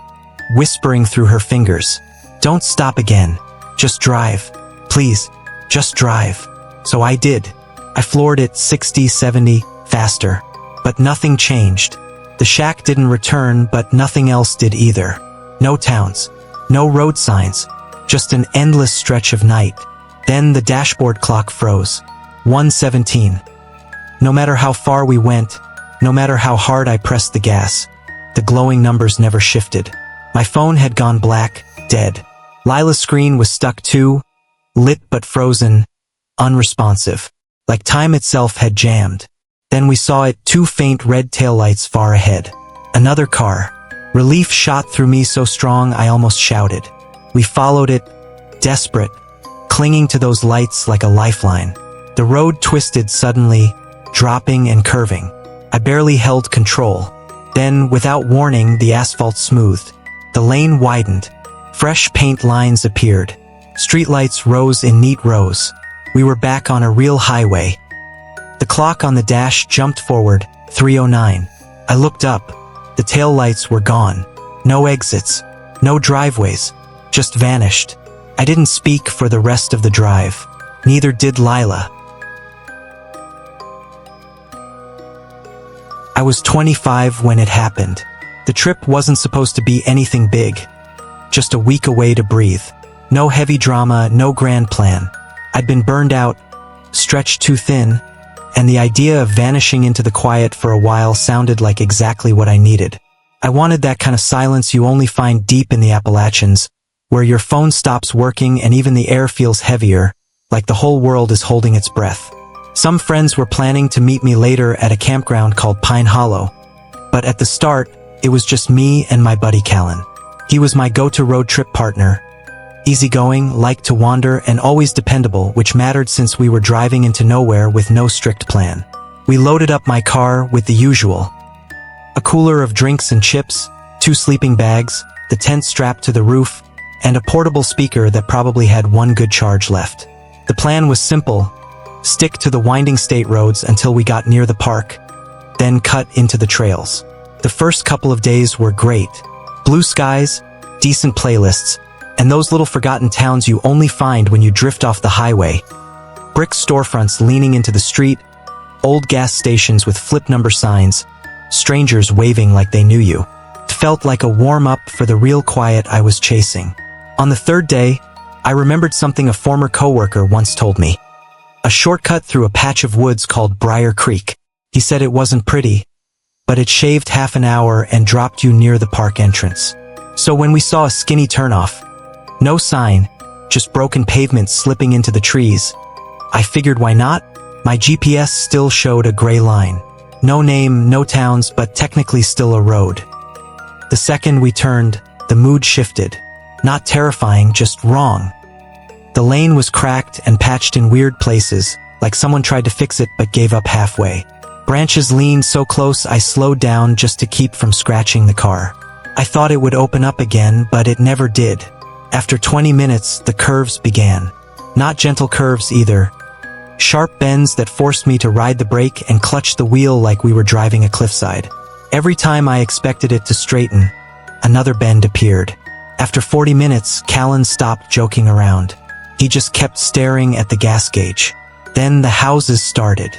whispering through her fingers. Don't stop again. Just drive. Please, just drive. So I did. I floored it 60, 70, faster. But nothing changed. The shack didn't return, but nothing else did either. No towns. No road signs. Just an endless stretch of night. Then the dashboard clock froze. 1:17. No matter how far we went, no matter how hard I pressed the gas, the glowing numbers never shifted. My phone had gone black, dead. Lila's screen was stuck too, lit but frozen, unresponsive. Like time itself had jammed. Then we saw it, 2 faint red taillights far ahead. Another car. Relief shot through me so strong I almost shouted. We followed it, desperate, clinging to those lights like a lifeline. The road twisted suddenly, dropping and curving. I barely held control. Then, without warning, the asphalt smoothed. The lane widened. Fresh paint lines appeared. Streetlights rose in neat rows. We were back on a real highway. The clock on the dash jumped forward, 3:09. I looked up. The taillights were gone. No exits. No driveways. Just vanished. I didn't speak for the rest of the drive. Neither did Lila. I was 25 when it happened. The trip wasn't supposed to be anything big. Just a week away to breathe. No heavy drama, no grand plan. I'd been burned out, stretched too thin, and the idea of vanishing into the quiet for a while sounded like exactly what I needed. I wanted that kind of silence you only find deep in the Appalachians, where your phone stops working and even the air feels heavier, like the whole world is holding its breath. Some friends were planning to meet me later at a campground called Pine Hollow, but at the start, it was just me and my buddy Callan. He was my go-to road trip partner. Easygoing, liked to wander, and always dependable, which mattered since we were driving into nowhere with no strict plan. We loaded up my car with the usual. A cooler of drinks and chips, 2 sleeping bags, the tent strapped to the roof, and a portable speaker that probably had 1 good charge left. The plan was simple. Stick to the winding state roads until we got near the park, then cut into the trails. The first couple of days were great. Blue skies, decent playlists, and those little forgotten towns you only find when you drift off the highway. Brick storefronts leaning into the street, old gas stations with flip number signs, strangers waving like they knew you. It felt like a warm-up for the real quiet I was chasing. On the 3rd day, I remembered something a former coworker once told me. A shortcut through a patch of woods called Briar Creek. He said it wasn't pretty, but it shaved half an hour and dropped you near the park entrance. So when we saw a skinny turnoff, no sign, just broken pavement slipping into the trees, I figured why not? My GPS still showed a gray line. No name, no towns, but technically still a road. The second we turned, the mood shifted. Not terrifying, just wrong. The lane was cracked and patched in weird places, like someone tried to fix it but gave up halfway. Branches leaned so close I slowed down just to keep from scratching the car. I thought it would open up again, but it never did. After 20 minutes, the curves began. Not gentle curves either. Sharp bends that forced me to ride the brake and clutch the wheel like we were driving a cliffside. Every time I expected it to straighten, another bend appeared. After 40 minutes, Callan stopped joking around. He just kept staring at the gas gauge. Then the houses started.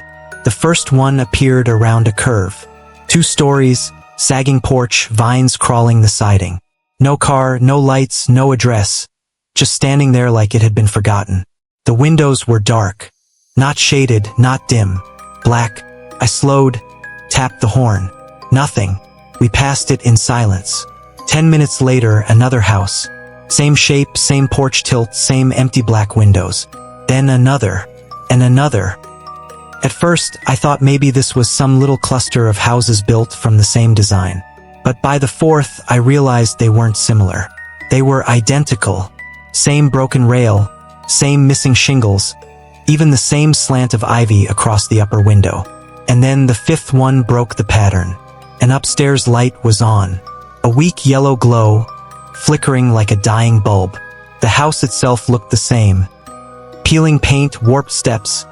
The first one appeared around a curve. 2 stories, sagging porch, vines crawling the siding. No car, no lights, no address. Just standing there like it had been forgotten. The windows were dark. Not shaded, not dim. Black. I slowed, tapped the horn. Nothing. We passed it in silence. 10 minutes later, another house. Same shape, same porch tilt, same empty black windows. Then another. And another. At first, I thought maybe this was some little cluster of houses built from the same design. But by the 4th, I realized they weren't similar. They were identical. Same broken rail, same missing shingles, even the same slant of ivy across the upper window. And then the 5th one broke the pattern. An upstairs light was on. A weak yellow glow, flickering like a dying bulb. The house itself looked the same. Peeling paint, warped steps,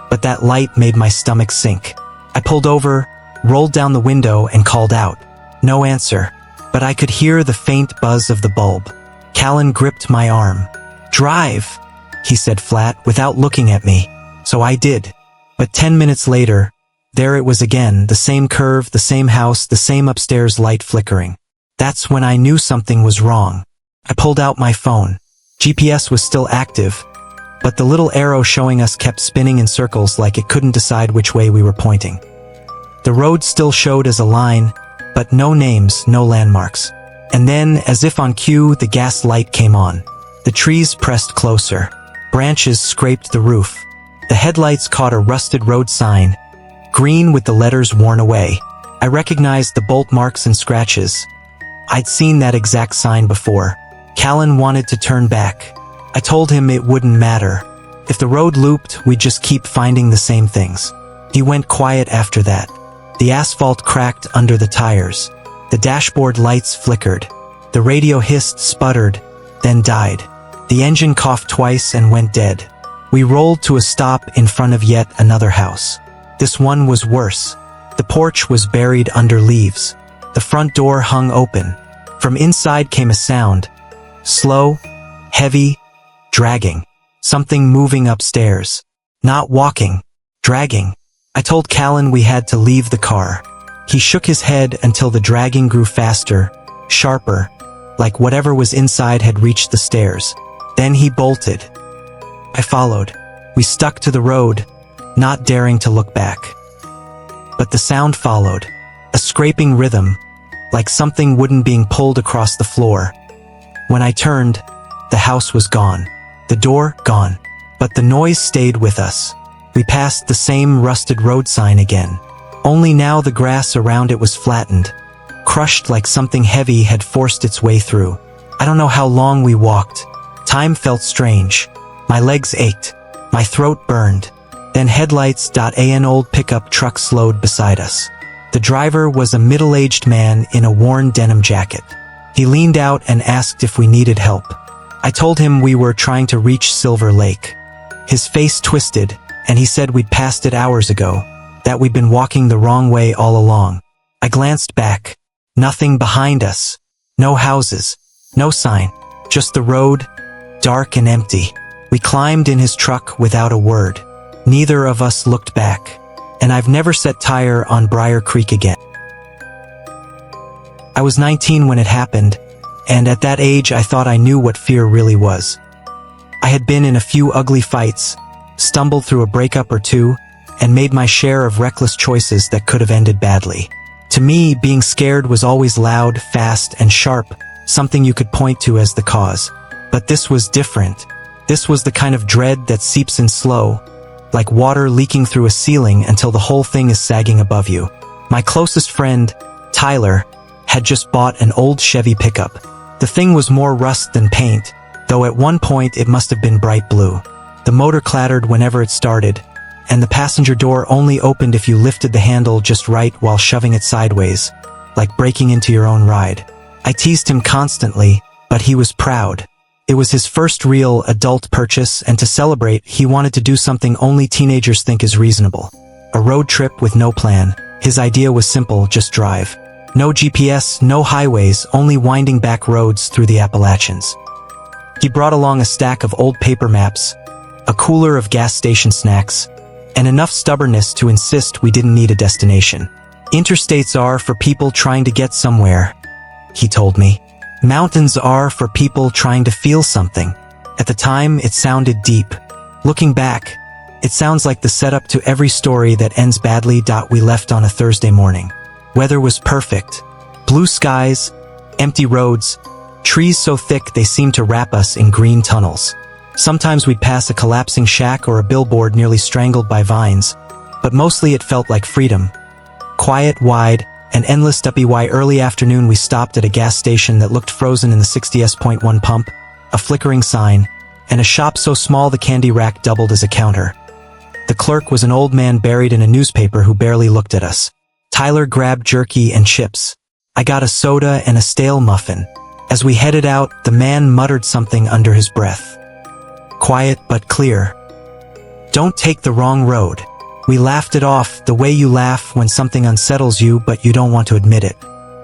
but that light made my stomach sink. I pulled over, rolled down the window, and called out. No answer, but I could hear the faint buzz of the bulb. Callan gripped my arm. Drive, he said flat, without looking at me. So I did. But 10 minutes later, there it was again, the same curve, the same house, the same upstairs light flickering. That's when I knew something was wrong. I pulled out my phone. GPS was still active, but the little arrow showing us kept spinning in circles like it couldn't decide which way we were pointing. The road still showed as a line, but no names, no landmarks. And then, as if on cue, the gas light came on. The trees pressed closer. Branches scraped the roof. The headlights caught a rusted road sign, green with the letters worn away. I recognized the bolt marks and scratches. I'd seen that exact sign before. Callan wanted to turn back. I told him it wouldn't matter. If the road looped, we'd just keep finding the same things. He went quiet after that. The asphalt cracked under the tires. The dashboard lights flickered. The radio hissed, sputtered, then died. The engine coughed twice and went dead. We rolled to a stop in front of yet another house. This one was worse. The porch was buried under leaves. The front door hung open. From inside came a sound. Slow, heavy, dragging. Something moving upstairs. Not walking, dragging. I told Callan we had to leave the car. He shook his head until the dragging grew faster, sharper, like whatever was inside had reached the stairs. Then he bolted. I followed. We stuck to the road, not daring to look back. But the sound followed. A scraping rhythm, like something wooden being pulled across the floor. When I turned, the house was gone. The door, gone. But the noise stayed with us. We passed the same rusted road sign again. Only now the grass around it was flattened, crushed like something heavy had forced its way through. I don't know how long we walked. Time felt strange. My legs ached. My throat burned. Then headlights. An old pickup truck slowed beside us. The driver was a middle-aged man in a worn denim jacket. He leaned out and asked if we needed help. I told him we were trying to reach Silver Lake. His face twisted, and he said we'd passed it hours ago, that we'd been walking the wrong way all along. I glanced back. Nothing behind us. No houses. No sign. Just the road, dark and empty. We climbed in his truck without a word. Neither of us looked back. And I've never set tire on Briar Creek again. I was 19 when it happened, and at that age I thought I knew what fear really was. I had been in a few ugly fights, stumbled through a breakup or two, and made my share of reckless choices that could have ended badly. To me, being scared was always loud, fast, and sharp, something you could point to as the cause. But this was different. This was the kind of dread that seeps in slow, like water leaking through a ceiling until the whole thing is sagging above you. My closest friend, Tyler, had just bought an old Chevy pickup. The thing was more rust than paint, though at one point it must have been bright blue. The motor clattered whenever it started, and the passenger door only opened if you lifted the handle just right while shoving it sideways, like breaking into your own ride. I teased him constantly, but he was proud. It was his first real adult purchase, and to celebrate, he wanted to do something only teenagers think is reasonable. A road trip with no plan. His idea was simple, just drive. No GPS, no highways, only winding back roads through the Appalachians. He brought along a stack of old paper maps, a cooler of gas station snacks, and enough stubbornness to insist we didn't need a destination. Interstates are for people trying to get somewhere, he told me. Mountains are for people trying to feel something. At the time, it sounded deep. Looking back, it sounds like the setup to every story that ends badly. We left on a Thursday morning. Weather was perfect. Blue skies, empty roads, trees so thick they seemed to wrap us in green tunnels. Sometimes we'd pass a collapsing shack or a billboard nearly strangled by vines, but mostly it felt like freedom. Quiet, wide, and endless. By early afternoon we stopped at a gas station that looked frozen in the 60s.1 pump, a flickering sign, and a shop so small the candy rack doubled as a counter. The clerk was an old man buried in a newspaper who barely looked at us. Tyler grabbed jerky and chips. I got a soda and a stale muffin. As we headed out, the man muttered something under his breath. Quiet but clear. Don't take the wrong road. We laughed it off, the way you laugh when something unsettles you but you don't want to admit it.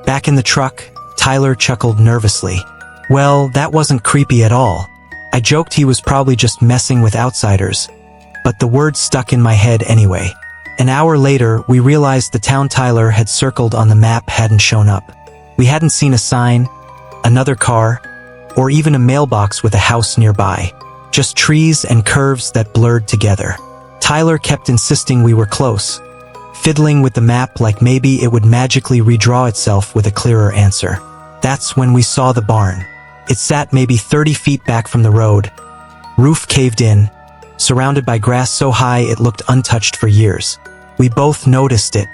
Back in the truck, Tyler chuckled nervously. Well, that wasn't creepy at all. I joked he was probably just messing with outsiders, but the word stuck in my head anyway. An hour later, we realized the town Tyler had circled on the map hadn't shown up. We hadn't seen a sign, another car, or even a mailbox with a house nearby. Just trees and curves that blurred together. Tyler kept insisting we were close, fiddling with the map like maybe it would magically redraw itself with a clearer answer. That's when we saw the barn. It sat maybe 30 feet back from the road, roof caved in, surrounded by grass so high it looked untouched for years. We both noticed it.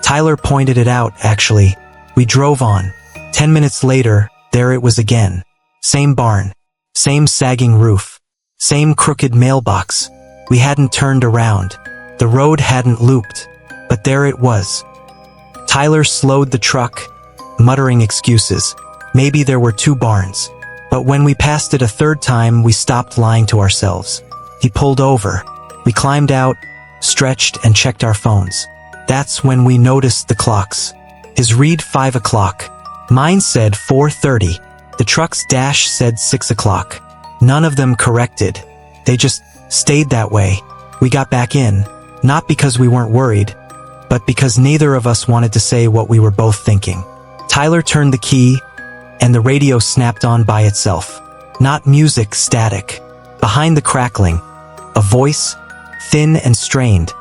Tyler pointed it out, actually. We drove on. 10 minutes later, there it was again. Same barn, same sagging roof, same crooked mailbox. We hadn't turned around. The road hadn't looped, but there it was. Tyler slowed the truck, muttering excuses. Maybe there were two barns. But when we passed it a third time, we stopped lying to ourselves. He pulled over. We climbed out, stretched, and checked our phones. That's when we noticed the clocks. His read 5 o'clock. Mine said 4:30. The truck's dash said 6 o'clock. None of them corrected. They just stayed that way. We got back in, not because we weren't worried, but because neither of us wanted to say what we were both thinking. Tyler turned the key, and the radio snapped on by itself. Not music, static. Behind the crackling, a voice, thin and strained,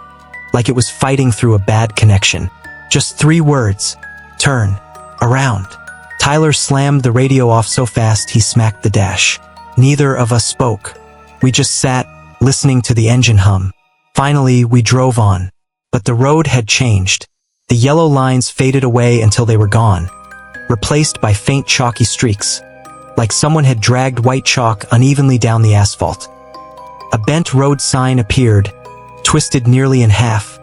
like it was fighting through a bad connection. Just 3 words. Turn. Around. Tyler slammed the radio off so fast he smacked the dash. Neither of us spoke. We just sat, listening to the engine hum. Finally, we drove on. But the road had changed. The yellow lines faded away until they were gone, replaced by faint chalky streaks, like someone had dragged white chalk unevenly down the asphalt. A bent road sign appeared, twisted nearly in half,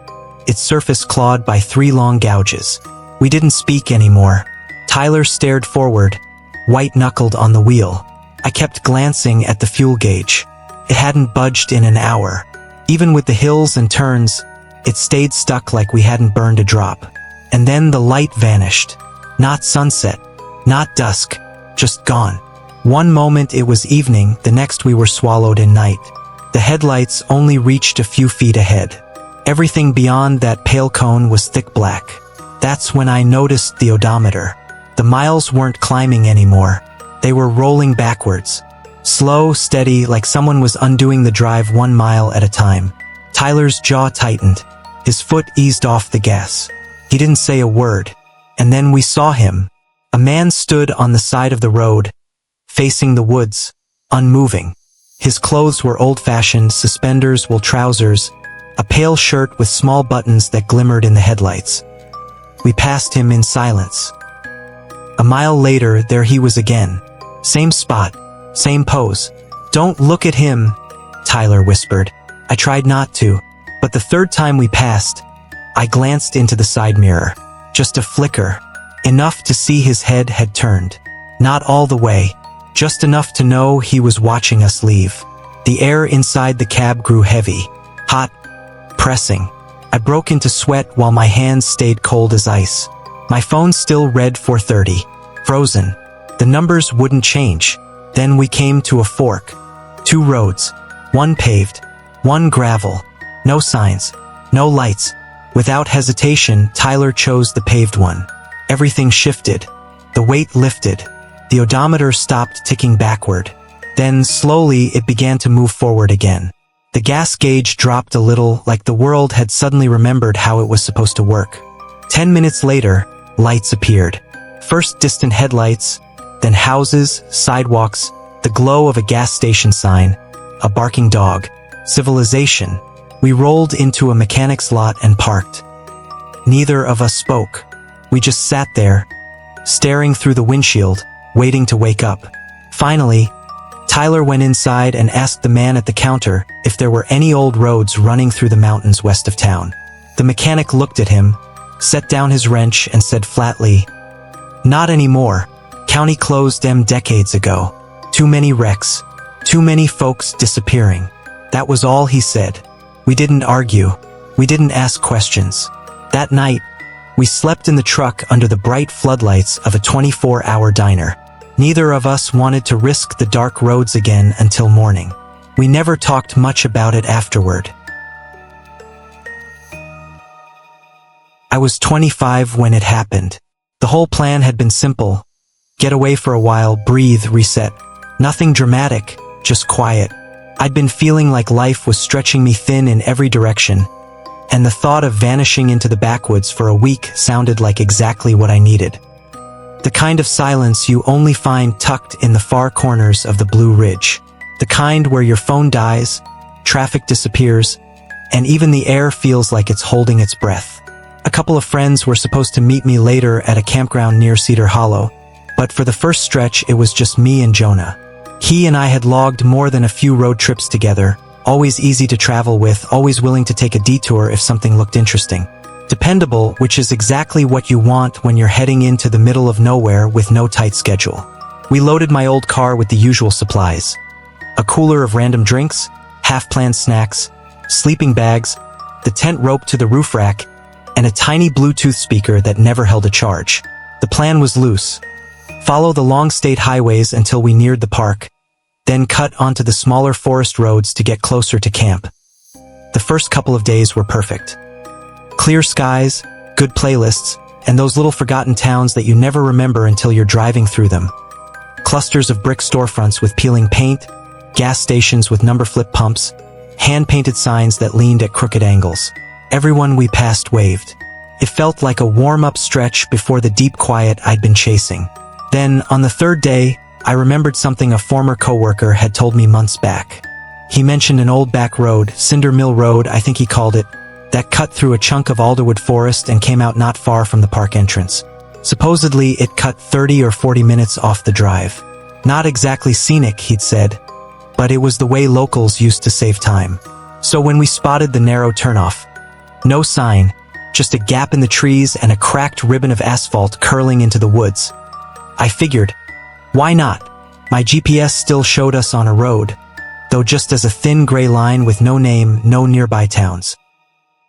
its surface clawed by 3 long gouges. We didn't speak anymore. Tyler stared forward, white-knuckled on the wheel. I kept glancing at the fuel gauge. It hadn't budged in an hour. Even with the hills and turns, it stayed stuck like we hadn't burned a drop. And then the light vanished. Not sunset, not dusk, just gone. One moment it was evening, the next we were swallowed in night. The headlights only reached a few feet ahead. Everything beyond that pale cone was thick black. That's when I noticed the odometer. The miles weren't climbing anymore. They were rolling backwards. Slow, steady, like someone was undoing the drive 1 mile at a time. Tyler's jaw tightened. His foot eased off the gas. He didn't say a word. And then we saw him. A man stood on the side of the road, facing the woods, unmoving. His clothes were old-fashioned, suspenders, wool trousers, a pale shirt with small buttons that glimmered in the headlights. We passed him in silence. A mile later, there he was again. Same spot, same pose. "Don't look at him," Tyler whispered. I tried not to. But the third time we passed, I glanced into the side mirror. Just a flicker, enough to see his head had turned. Not all the way, just enough to know he was watching us leave. The air inside the cab grew heavy, hot, pressing. I broke into sweat while my hands stayed cold as ice. My phone still read 4:30. Frozen. The numbers wouldn't change. Then we came to a fork. 2 roads. One paved, one gravel. No signs, no lights. Without hesitation, Tyler chose the paved one. Everything shifted. The weight lifted. The odometer stopped ticking backward. Then, slowly, it began to move forward again. The gas gauge dropped a little, like the world had suddenly remembered how it was supposed to work. 10 minutes later, lights appeared. First distant headlights, then houses, sidewalks, the glow of a gas station sign, a barking dog, civilization. We rolled into a mechanic's lot and parked. Neither of us spoke. We just sat there, staring through the windshield, waiting to wake up. Finally, Tyler went inside and asked the man at the counter if there were any old roads running through the mountains west of town. The mechanic looked at him, set down his wrench and said flatly, "Not anymore. County closed them decades ago. Too many wrecks. Too many folks disappearing." That was all he said. We didn't argue. We didn't ask questions. That night, we slept in the truck under the bright floodlights of a 24-hour diner. Neither of us wanted to risk the dark roads again until morning. We never talked much about it afterward. I was 25 when it happened. The whole plan had been simple. Get away for a while, breathe, reset. Nothing dramatic, just quiet. I'd been feeling like life was stretching me thin in every direction, and the thought of vanishing into the backwoods for a week sounded like exactly what I needed. The kind of silence you only find tucked in the far corners of the Blue Ridge. The kind where your phone dies, traffic disappears, and even the air feels like it's holding its breath. A couple of friends were supposed to meet me later at a campground near Cedar Hollow, but for the first stretch it was just me and Jonah. He and I had logged more than a few road trips together, always easy to travel with, always willing to take a detour if something looked interesting. Dependable, which is exactly what you want when you're heading into the middle of nowhere with no tight schedule. We loaded my old car with the usual supplies. A cooler of random drinks, half-planned snacks, sleeping bags, the tent rope to the roof rack, and a tiny Bluetooth speaker that never held a charge. The plan was loose. Follow the long state highways until we neared the park, then cut onto the smaller forest roads to get closer to camp. The first couple of days were perfect. Clear skies, good playlists, and those little forgotten towns that you never remember until you're driving through them. Clusters of brick storefronts with peeling paint, gas stations with number flip pumps, hand-painted signs that leaned at crooked angles. Everyone we passed waved. It felt like a warm-up stretch before the deep quiet I'd been chasing. Then, on the third day, I remembered something a former coworker had told me months back. He mentioned an old back road, Cinder Mill Road, I think he called it, that cut through a chunk of alderwood forest and came out not far from the park entrance. Supposedly, it cut 30 or 40 minutes off the drive. Not exactly scenic, he'd said, but it was the way locals used to save time. So when we spotted the narrow turnoff, no sign, just a gap in the trees and a cracked ribbon of asphalt curling into the woods, I figured, why not? My GPS still showed us on a road, though just as a thin gray line with no name, no nearby towns.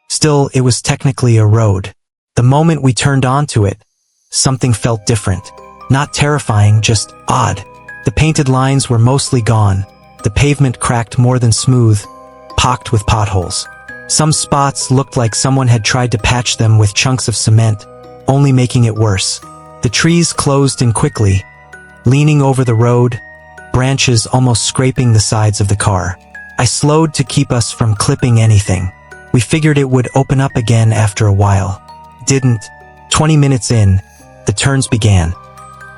Still, it was technically a road. The moment we turned onto it, something felt different. Not terrifying, just odd. The painted lines were mostly gone, the pavement cracked more than smooth, pocked with potholes. Some spots looked like someone had tried to patch them with chunks of cement, only making it worse. The trees closed in quickly, leaning over the road, branches almost scraping the sides of the car. I slowed to keep us from clipping anything. We figured it would open up again after a while. Didn't. 20 minutes in, the turns began.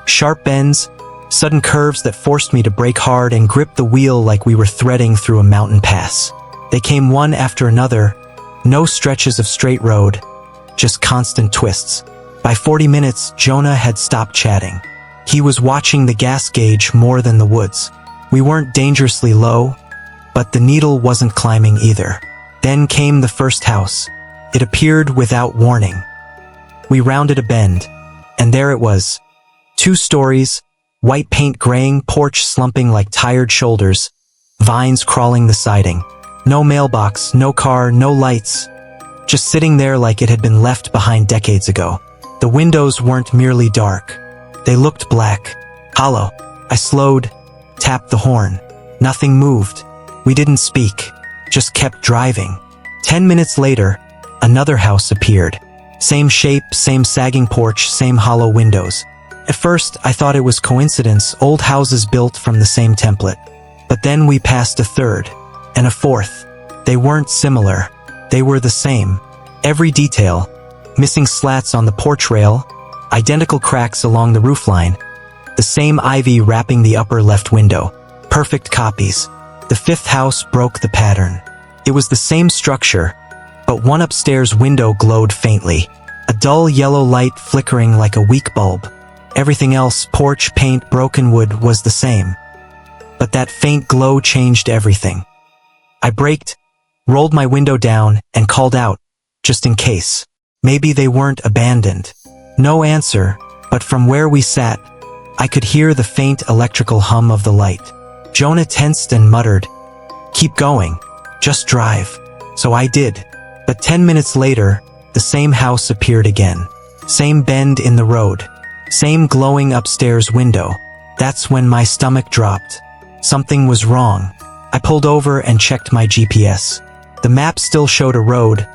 Sharp bends, sudden curves that forced me to brake hard and grip the wheel like we were threading through a mountain pass. They came one after another, no stretches of straight road, just constant twists. By 40 minutes, Jonah had stopped chatting. He was watching the gas gauge more than the woods. We weren't dangerously low, but the needle wasn't climbing either. Then came the first house. It appeared without warning. We rounded a bend, and there it was. 2 stories, white paint graying, porch slumping like tired shoulders, vines crawling the siding. No mailbox, no car, no lights. Just sitting there like it had been left behind decades ago. The windows weren't merely dark. They looked black, hollow. I slowed, tapped the horn. Nothing moved. We didn't speak, just kept driving. 10 minutes later, another house appeared. Same shape, same sagging porch, same hollow windows. At first, I thought it was coincidence, old houses built from the same template. But then we passed a third, and a fourth. They weren't similar. They were the same. Every detail. Missing slats on the porch rail, identical cracks along the roofline, the same ivy wrapping the upper left window. Perfect copies. The 5th house broke the pattern. It was the same structure, but one upstairs window glowed faintly. A dull yellow light flickering like a weak bulb. Everything else, porch, paint, broken wood, was the same. But that faint glow changed everything. I braked, rolled my window down, and called out, just in case. Maybe they weren't abandoned. No answer, but from where we sat, I could hear the faint electrical hum of the light. Jonah tensed and muttered, "Keep going. Just drive." So I did. But 10 minutes later, the same house appeared again. Same bend in the road. Same glowing upstairs window. That's when my stomach dropped. Something was wrong. I pulled over and checked my GPS. The map still showed a road,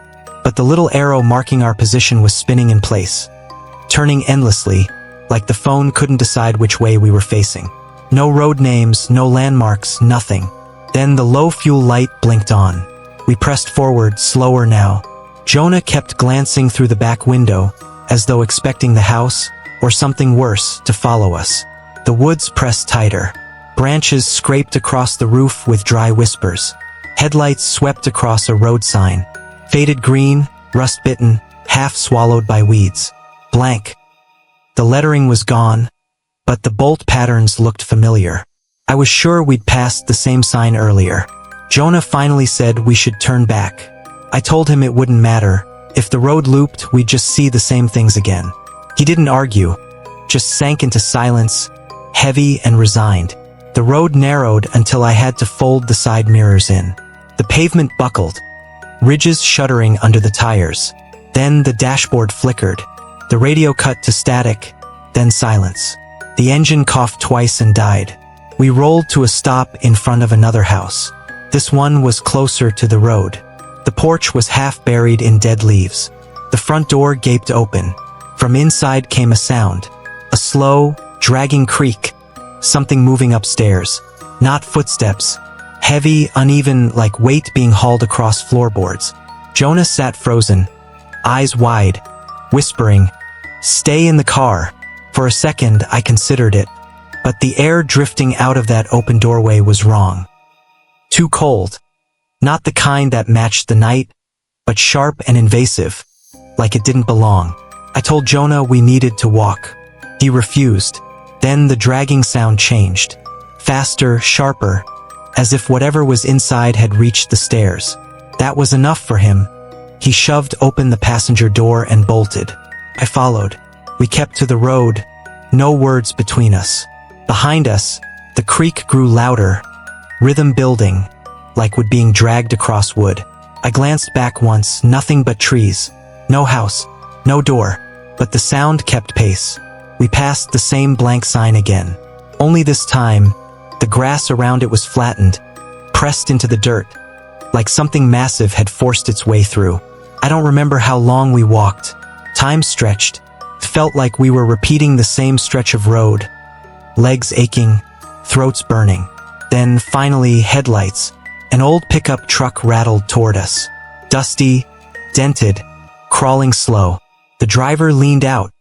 but the little arrow marking our position was spinning in place, turning endlessly, like the phone couldn't decide which way we were facing. No road names, no landmarks, nothing. Then the low fuel light blinked on. We pressed forward, slower now. Jonah kept glancing through the back window, as though expecting the house, or something worse, to follow us. The woods pressed tighter. Branches scraped across the roof with dry whispers. Headlights swept across a road sign. Faded green, rust-bitten, half swallowed by weeds. Blank. The lettering was gone, but the bolt patterns looked familiar. I was sure we'd passed the same sign earlier. Jonah finally said we should turn back. I told him it wouldn't matter. If the road looped, we'd just see the same things again. He didn't argue, just sank into silence, heavy and resigned. The road narrowed until I had to fold the side mirrors in. The pavement buckled, ridges shuddering under the tires. Then the dashboard flickered. The radio cut to static, then silence. The engine coughed twice and died. We rolled to a stop in front of another house. This one was closer to the road. The porch was half buried in dead leaves. The front door gaped open. From inside came a sound. A slow, dragging creak. Something moving upstairs. Not footsteps. Heavy, uneven, like weight being hauled across floorboards. Jonah sat frozen, eyes wide, whispering, "Stay in the car." For a second, I considered it. But the air drifting out of that open doorway was wrong. Too cold. Not the kind that matched the night, but sharp and invasive, like it didn't belong. I told Jonah we needed to walk. He refused. Then the dragging sound changed. Faster, sharper, as if whatever was inside had reached the stairs. That was enough for him. He shoved open the passenger door and bolted. I followed. We kept to the road, no words between us. Behind us, the creak grew louder, rhythm building, like wood being dragged across wood. I glanced back once, nothing but trees. No house, no door, but the sound kept pace. We passed the same blank sign again. Only this time, the grass around it was flattened, pressed into the dirt, like something massive had forced its way through. I don't remember how long we walked. Time stretched. Felt like we were repeating the same stretch of road. Legs aching, throats burning. Then, finally, headlights. An old pickup truck rattled toward us. Dusty, dented, crawling slow. The driver leaned out.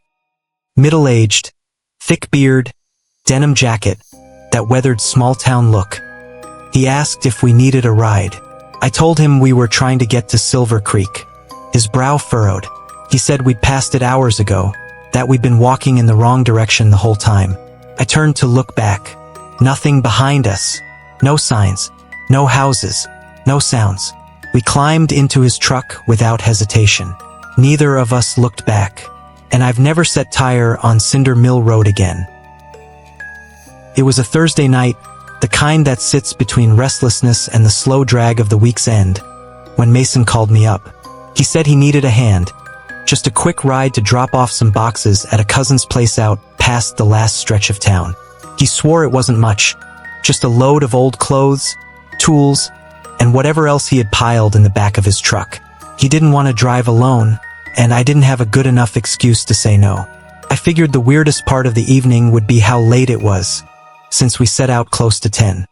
Middle-aged, thick beard, denim jacket, that weathered small-town look. He asked if we needed a ride. I told him we were trying to get to Silver Creek. His brow furrowed. He said we'd passed it hours ago, that we'd been walking in the wrong direction the whole time. I turned to look back. Nothing behind us. No signs. No houses. No sounds. We climbed into his truck without hesitation. Neither of us looked back, and I've never set tire on Cinder Mill Road again. It was a Thursday night, the kind that sits between restlessness and the slow drag of the week's end, when Mason called me up. He said he needed a hand, just a quick ride to drop off some boxes at a cousin's place out past the last stretch of town. He swore it wasn't much, just a load of old clothes, tools, and whatever else he had piled in the back of his truck. He didn't want to drive alone, and I didn't have a good enough excuse to say no. I figured the weirdest part of the evening would be how late it was, since we set out close to 10.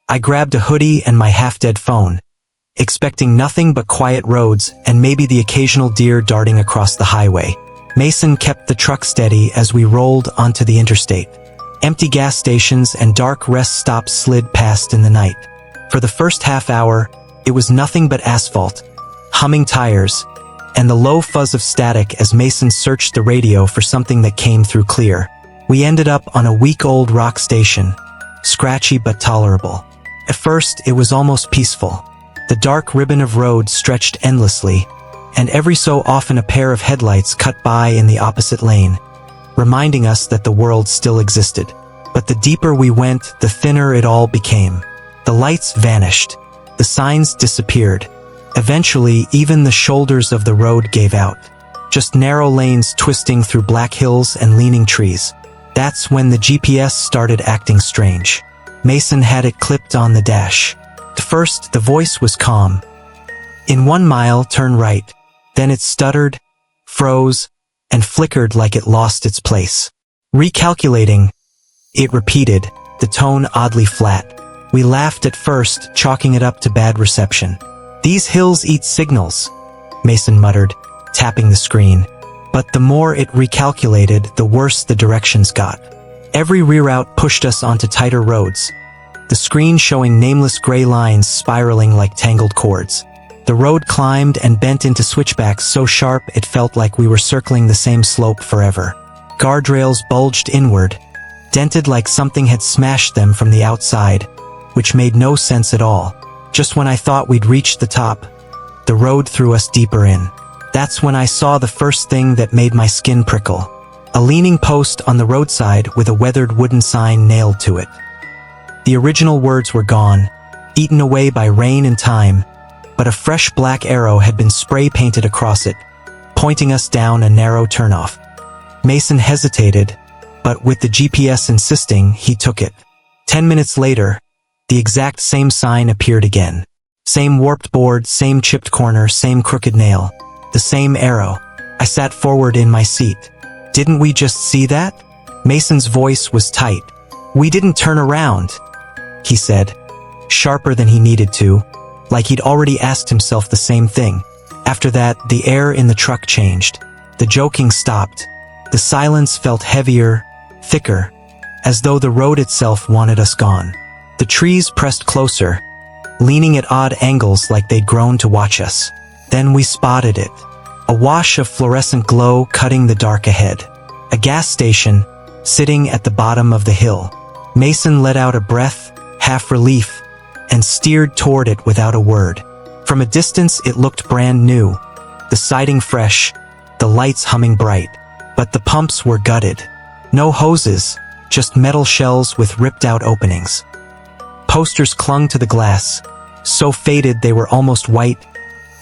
I grabbed a hoodie and my half-dead phone, expecting nothing but quiet roads and maybe the occasional deer darting across the highway. Mason kept the truck steady as we rolled onto the interstate. Empty gas stations and dark rest stops slid past in the night. For the first half hour, it was nothing but asphalt, humming tires, and the low fuzz of static as Mason searched the radio for something that came through clear. We ended up on a week-old rock station, scratchy but tolerable. At first, it was almost peaceful. The dark ribbon of road stretched endlessly, and every so often a pair of headlights cut by in the opposite lane, reminding us that the world still existed. But the deeper we went, the thinner it all became. The lights vanished. The signs disappeared. Eventually, even the shoulders of the road gave out. Just narrow lanes twisting through black hills and leaning trees. That's when the GPS started acting strange. Mason had it clipped on the dash. At first, the voice was calm. In 1 mile, turn right. Then it stuttered, froze, and flickered like it lost its place. Recalculating, it repeated, the tone oddly flat. We laughed at first, chalking it up to bad reception. "These hills eat signals," Mason muttered, tapping the screen. But the more it recalculated, the worse the directions got. Every reroute pushed us onto tighter roads, the screen showing nameless gray lines spiraling like tangled cords. The road climbed and bent into switchbacks so sharp it felt like we were circling the same slope forever. Guardrails bulged inward, dented like something had smashed them from the outside, which made no sense at all. Just when I thought we'd reached the top, the road threw us deeper in. That's when I saw the first thing that made my skin prickle. A leaning post on the roadside with a weathered wooden sign nailed to it. The original words were gone, eaten away by rain and time, but a fresh black arrow had been spray-painted across it, pointing us down a narrow turnoff. Mason hesitated, but with the GPS insisting, he took it. 10 minutes later, the exact same sign appeared again. Same warped board, same chipped corner, same crooked nail. The same arrow. I sat forward in my seat. "Didn't we just see that?" Mason's voice was tight. "We didn't turn around," he said, sharper than he needed to, like he'd already asked himself the same thing. After that, the air in the truck changed. The joking stopped. The silence felt heavier, thicker, as though the road itself wanted us gone. The trees pressed closer, leaning at odd angles like they'd grown to watch us. Then we spotted it. A wash of fluorescent glow cutting the dark ahead. A gas station, sitting at the bottom of the hill. Mason let out a breath, half relief, and steered toward it without a word. From a distance it looked brand new, the siding fresh, the lights humming bright. But the pumps were gutted. No hoses, just metal shells with ripped out openings. Posters clung to the glass, so faded they were almost white,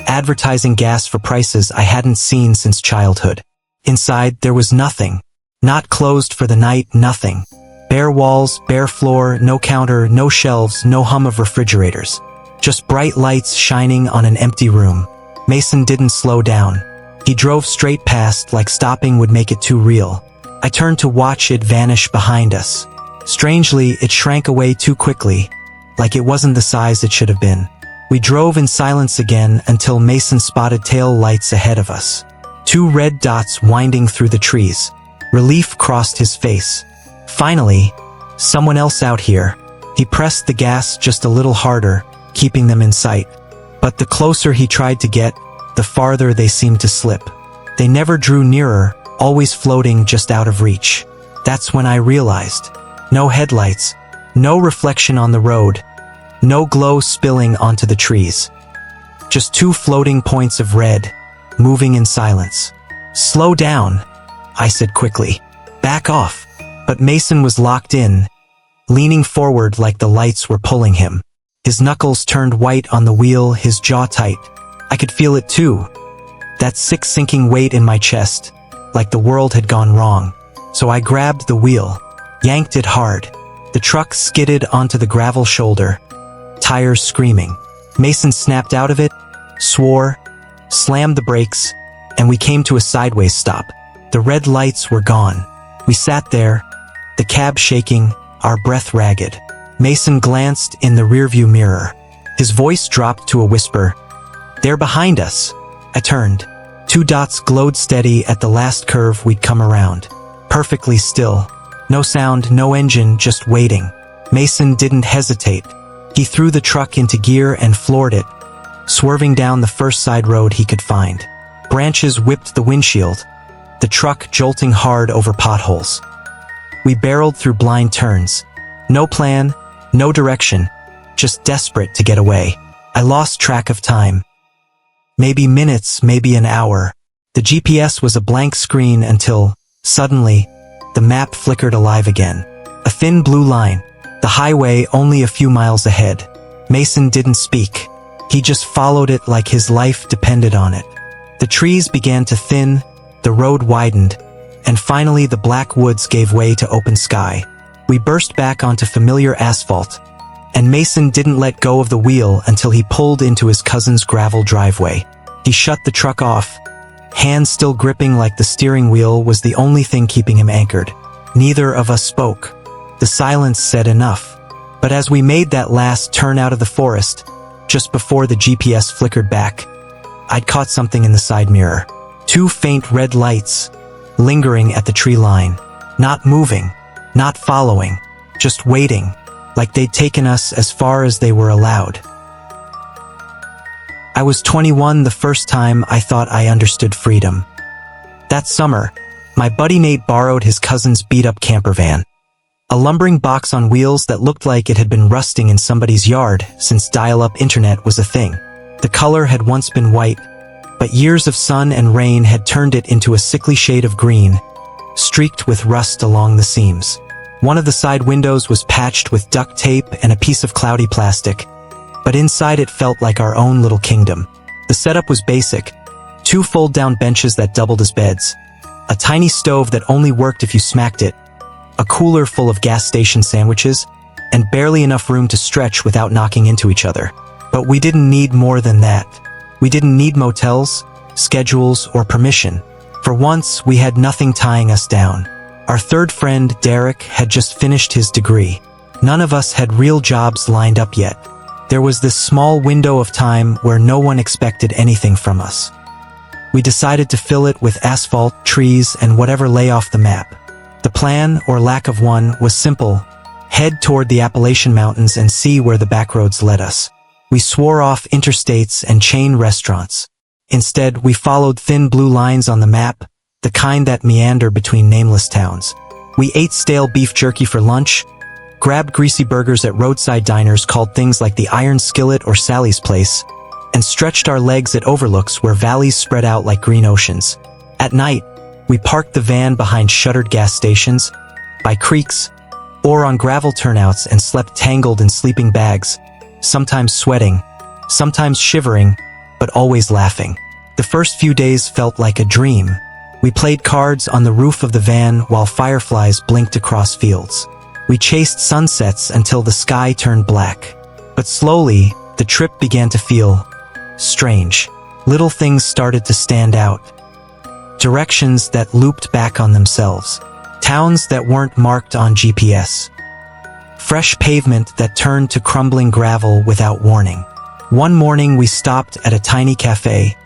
advertising gas for prices I hadn't seen since childhood. Inside there was nothing. Not closed for the night, nothing. Bare walls, bare floor, no counter, no shelves, no hum of refrigerators. Just bright lights shining on an empty room. Mason didn't slow down. He drove straight past like stopping would make it too real. I turned to watch it vanish behind us. Strangely, it shrank away too quickly, like it wasn't the size it should have been. We drove in silence again until Mason spotted tail lights ahead of us. 2 red dots winding through the trees. Relief crossed his face. Finally, someone else out here. He pressed the gas just a little harder, keeping them in sight. But the closer he tried to get, the farther they seemed to slip. They never drew nearer, always floating just out of reach. That's when I realized. No headlights, no reflection on the road, no glow spilling onto the trees. Just two floating points of red, moving in silence. "Slow down," I said quickly. "Back off." But Mason was locked in, leaning forward like the lights were pulling him. His knuckles turned white on the wheel, his jaw tight. I could feel it too. That sick sinking weight in my chest, like the world had gone wrong. So I grabbed the wheel, yanked it hard. The truck skidded onto the gravel shoulder, tires screaming. Mason snapped out of it, swore, slammed the brakes, and we came to a sideways stop. The red lights were gone. We sat there, the cab shaking, our breath ragged. Mason glanced in the rearview mirror. His voice dropped to a whisper. "They're behind us." I turned. Two dots glowed steady at the last curve we'd come around. Perfectly still. No sound, no engine, just waiting. Mason didn't hesitate. He threw the truck into gear and floored it, swerving down the first side road he could find. Branches whipped the windshield, the truck jolting hard over potholes. We barreled through blind turns. No plan, no direction, just desperate to get away. I lost track of time. Maybe minutes, maybe an hour. The GPS was a blank screen until, suddenly, the map flickered alive again. A thin blue line, the highway only a few miles ahead. Mason didn't speak. He just followed it like his life depended on it. The trees began to thin, the road widened, and finally the black woods gave way to open sky. We burst back onto familiar asphalt, and Mason didn't let go of the wheel until he pulled into his cousin's gravel driveway. He shut the truck off. Hands still gripping like the steering wheel was the only thing keeping him anchored. Neither of us spoke. The silence said enough. But as we made that last turn out of the forest, just before the GPS flickered back, I'd caught something in the side mirror. Two faint red lights, lingering at the tree line. Not moving, not following, just waiting, like they'd taken us as far as they were allowed. I was 21 the first time I thought I understood freedom. That summer, my buddy Nate borrowed his cousin's beat-up camper van. A lumbering box on wheels that looked like it had been rusting in somebody's yard since dial-up internet was a thing. The color had once been white, but years of sun and rain had turned it into a sickly shade of green, streaked with rust along the seams. One of the side windows was patched with duct tape and a piece of cloudy plastic, but inside it felt like our own little kingdom. The setup was basic. Two fold-down benches that doubled as beds, a tiny stove that only worked if you smacked it, a cooler full of gas station sandwiches, and barely enough room to stretch without knocking into each other. But we didn't need more than that. We didn't need motels, schedules, or permission. For once, we had nothing tying us down. Our third friend, Derek, had just finished his degree. None of us had real jobs lined up yet. There was this small window of time where no one expected anything from us. We decided to fill it with asphalt, trees, and whatever lay off the map. The plan, or lack of one, was simple. Head toward the Appalachian Mountains and see where the backroads led us. We swore off interstates and chain restaurants. Instead, we followed thin blue lines on the map, the kind that meander between nameless towns. We ate stale beef jerky for lunch, grabbed greasy burgers at roadside diners called things like the Iron Skillet or Sally's Place, and stretched our legs at overlooks where valleys spread out like green oceans. At night, we parked the van behind shuttered gas stations, by creeks, or on gravel turnouts and slept tangled in sleeping bags, sometimes sweating, sometimes shivering, but always laughing. The first few days felt like a dream. We played cards on the roof of the van while fireflies blinked across fields. We chased sunsets until the sky turned black. But slowly, the trip began to feel strange. Little things started to stand out. Directions that looped back on themselves. Towns that weren't marked on GPS. Fresh pavement that turned to crumbling gravel without warning. One morning we stopped at a tiny cafe,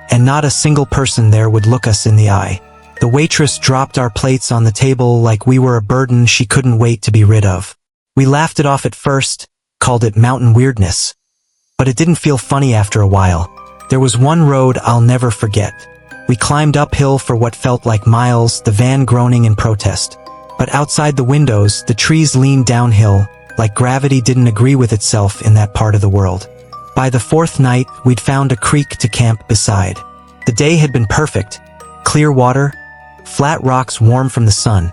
and not a single person there would look us in the eye. The waitress dropped our plates on the table like we were a burden she couldn't wait to be rid of. We laughed it off at first, called it mountain weirdness. But it didn't feel funny after a while. There was one road I'll never forget. We climbed uphill for what felt like miles, the van groaning in protest. But outside the windows, the trees leaned downhill, like gravity didn't agree with itself in that part of the world. By the fourth night, we'd found a creek to camp beside. The day had been perfect. Clear water, flat rocks warm from the sun,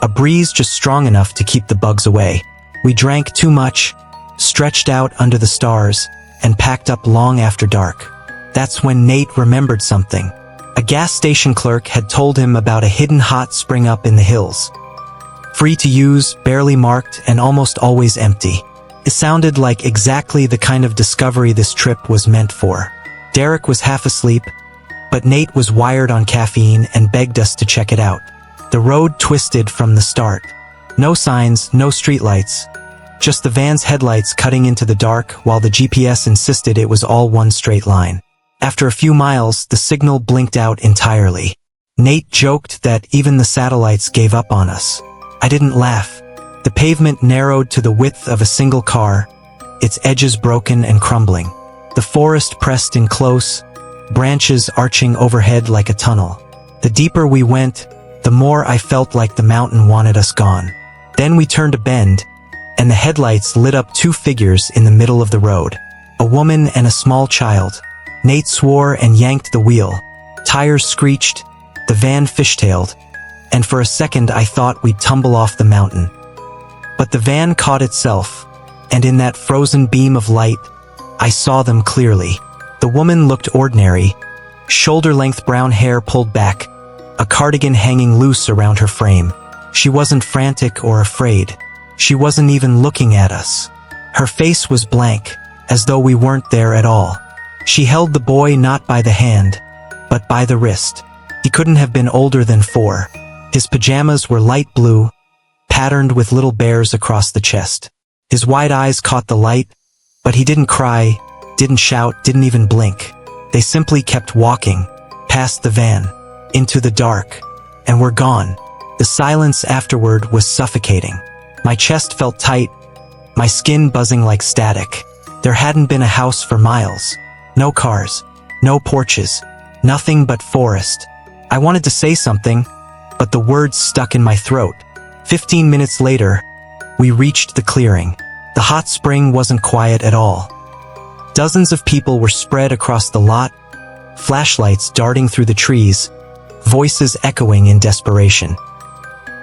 a breeze just strong enough to keep the bugs away. We drank too much, stretched out under the stars, and packed up long after dark. That's when Nate remembered something. A gas station clerk had told him about a hidden hot spring up in the hills. Free to use, barely marked, and almost always empty. It sounded like exactly the kind of discovery this trip was meant for. Derek was half asleep, but Nate was wired on caffeine and begged us to check it out. The road twisted from the start. No signs, no streetlights. Just the van's headlights cutting into the dark while the GPS insisted it was all one straight line. After a few miles, the signal blinked out entirely. Nate joked that even the satellites gave up on us. I didn't laugh. The pavement narrowed to the width of a single car, its edges broken and crumbling. The forest pressed in close, branches arching overhead like a tunnel. The deeper we went, the more I felt like the mountain wanted us gone. Then we turned a bend, and the headlights lit up two figures in the middle of the road. A woman and a small child. Nate swore and yanked the wheel. Tires screeched, the van fishtailed, and for a second I thought we'd tumble off the mountain. But the van caught itself, and in that frozen beam of light, I saw them clearly. The woman looked ordinary, shoulder-length brown hair pulled back, a cardigan hanging loose around her frame. She wasn't frantic or afraid. She wasn't even looking at us. Her face was blank, as though we weren't there at all. She held the boy not by the hand, but by the wrist. He couldn't have been older than 4. His pajamas were light blue, patterned with little bears across the chest. His wide eyes caught the light, but he didn't cry, didn't shout, didn't even blink. They simply kept walking, past the van, into the dark, and were gone. The silence afterward was suffocating. My chest felt tight, my skin buzzing like static. There hadn't been a house for miles. No cars, no porches, nothing but forest. I wanted to say something, but the words stuck in my throat. 15 minutes later, we reached the clearing. The hot spring wasn't quiet at all. Dozens of people were spread across the lot, flashlights darting through the trees, voices echoing in desperation.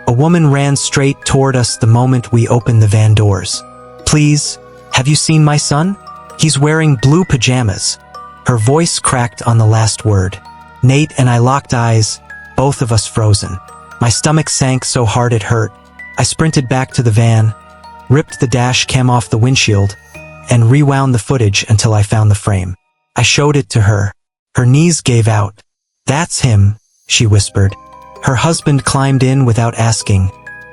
A woman ran straight toward us the moment we opened the van doors. "Please, have you seen my son? He's wearing blue pajamas." Her voice cracked on the last word. Nate and I locked eyes, both of us frozen. My stomach sank so hard it hurt. I sprinted back to the van, ripped the dash cam off the windshield, and rewound the footage until I found the frame. I showed it to her. Her knees gave out. "That's him," she whispered. Her husband climbed in without asking,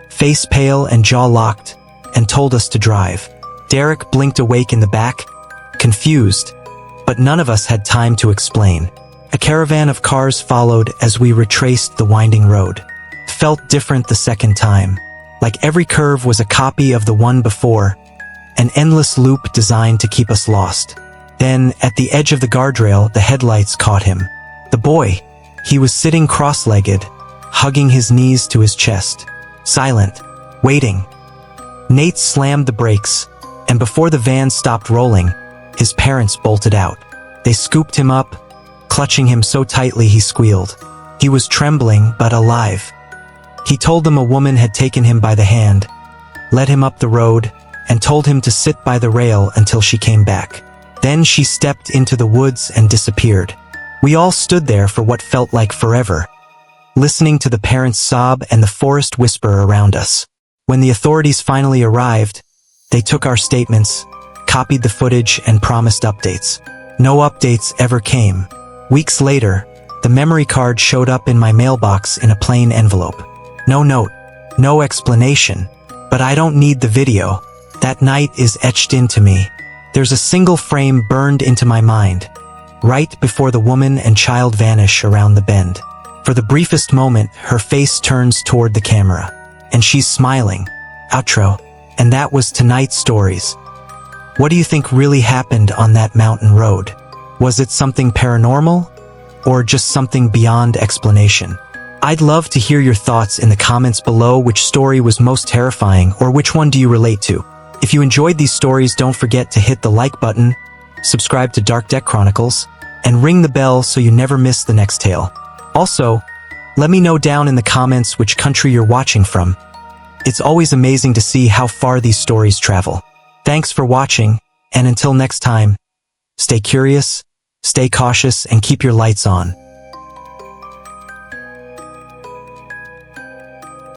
face pale and jaw locked, and told us to drive. Derek blinked awake in the back, confused, but none of us had time to explain. A caravan of cars followed as we retraced the winding road. It felt different the second time, like every curve was a copy of the one before, an endless loop designed to keep us lost. Then, at the edge of the guardrail, the headlights caught him. The boy. He was sitting cross-legged, hugging his knees to his chest, silent, waiting. Nate slammed the brakes, and before the van stopped rolling, his parents bolted out. They scooped him up, clutching him so tightly he squealed. He was trembling but alive. He told them a woman had taken him by the hand, led him up the road, and told him to sit by the rail until she came back. Then she stepped into the woods and disappeared. We all stood there for what felt like forever, listening to the parents sob and the forest whisper around us. When the authorities finally arrived, they took our statements, copied the footage, and promised updates. No updates ever came. Weeks later, the memory card showed up in my mailbox in a plain envelope. No note, no explanation, but I don't need the video. That night is etched into me. There's a single frame burned into my mind, right before the woman and child vanish around the bend. For the briefest moment, her face turns toward the camera, and she's smiling. Outro. And that was tonight's stories. What do you think really happened on that mountain road? Was it something paranormal, or just something beyond explanation? I'd love to hear your thoughts in the comments below. Which story was most terrifying, or which one do you relate to? If you enjoyed these stories, don't forget to hit the like button, subscribe to Dark Deck Chronicles, and ring the bell so you never miss the next tale. Also, let me know down in the comments which country you're watching from. It's always amazing to see how far these stories travel. Thanks for watching, and until next time, stay curious, stay cautious, and keep your lights on.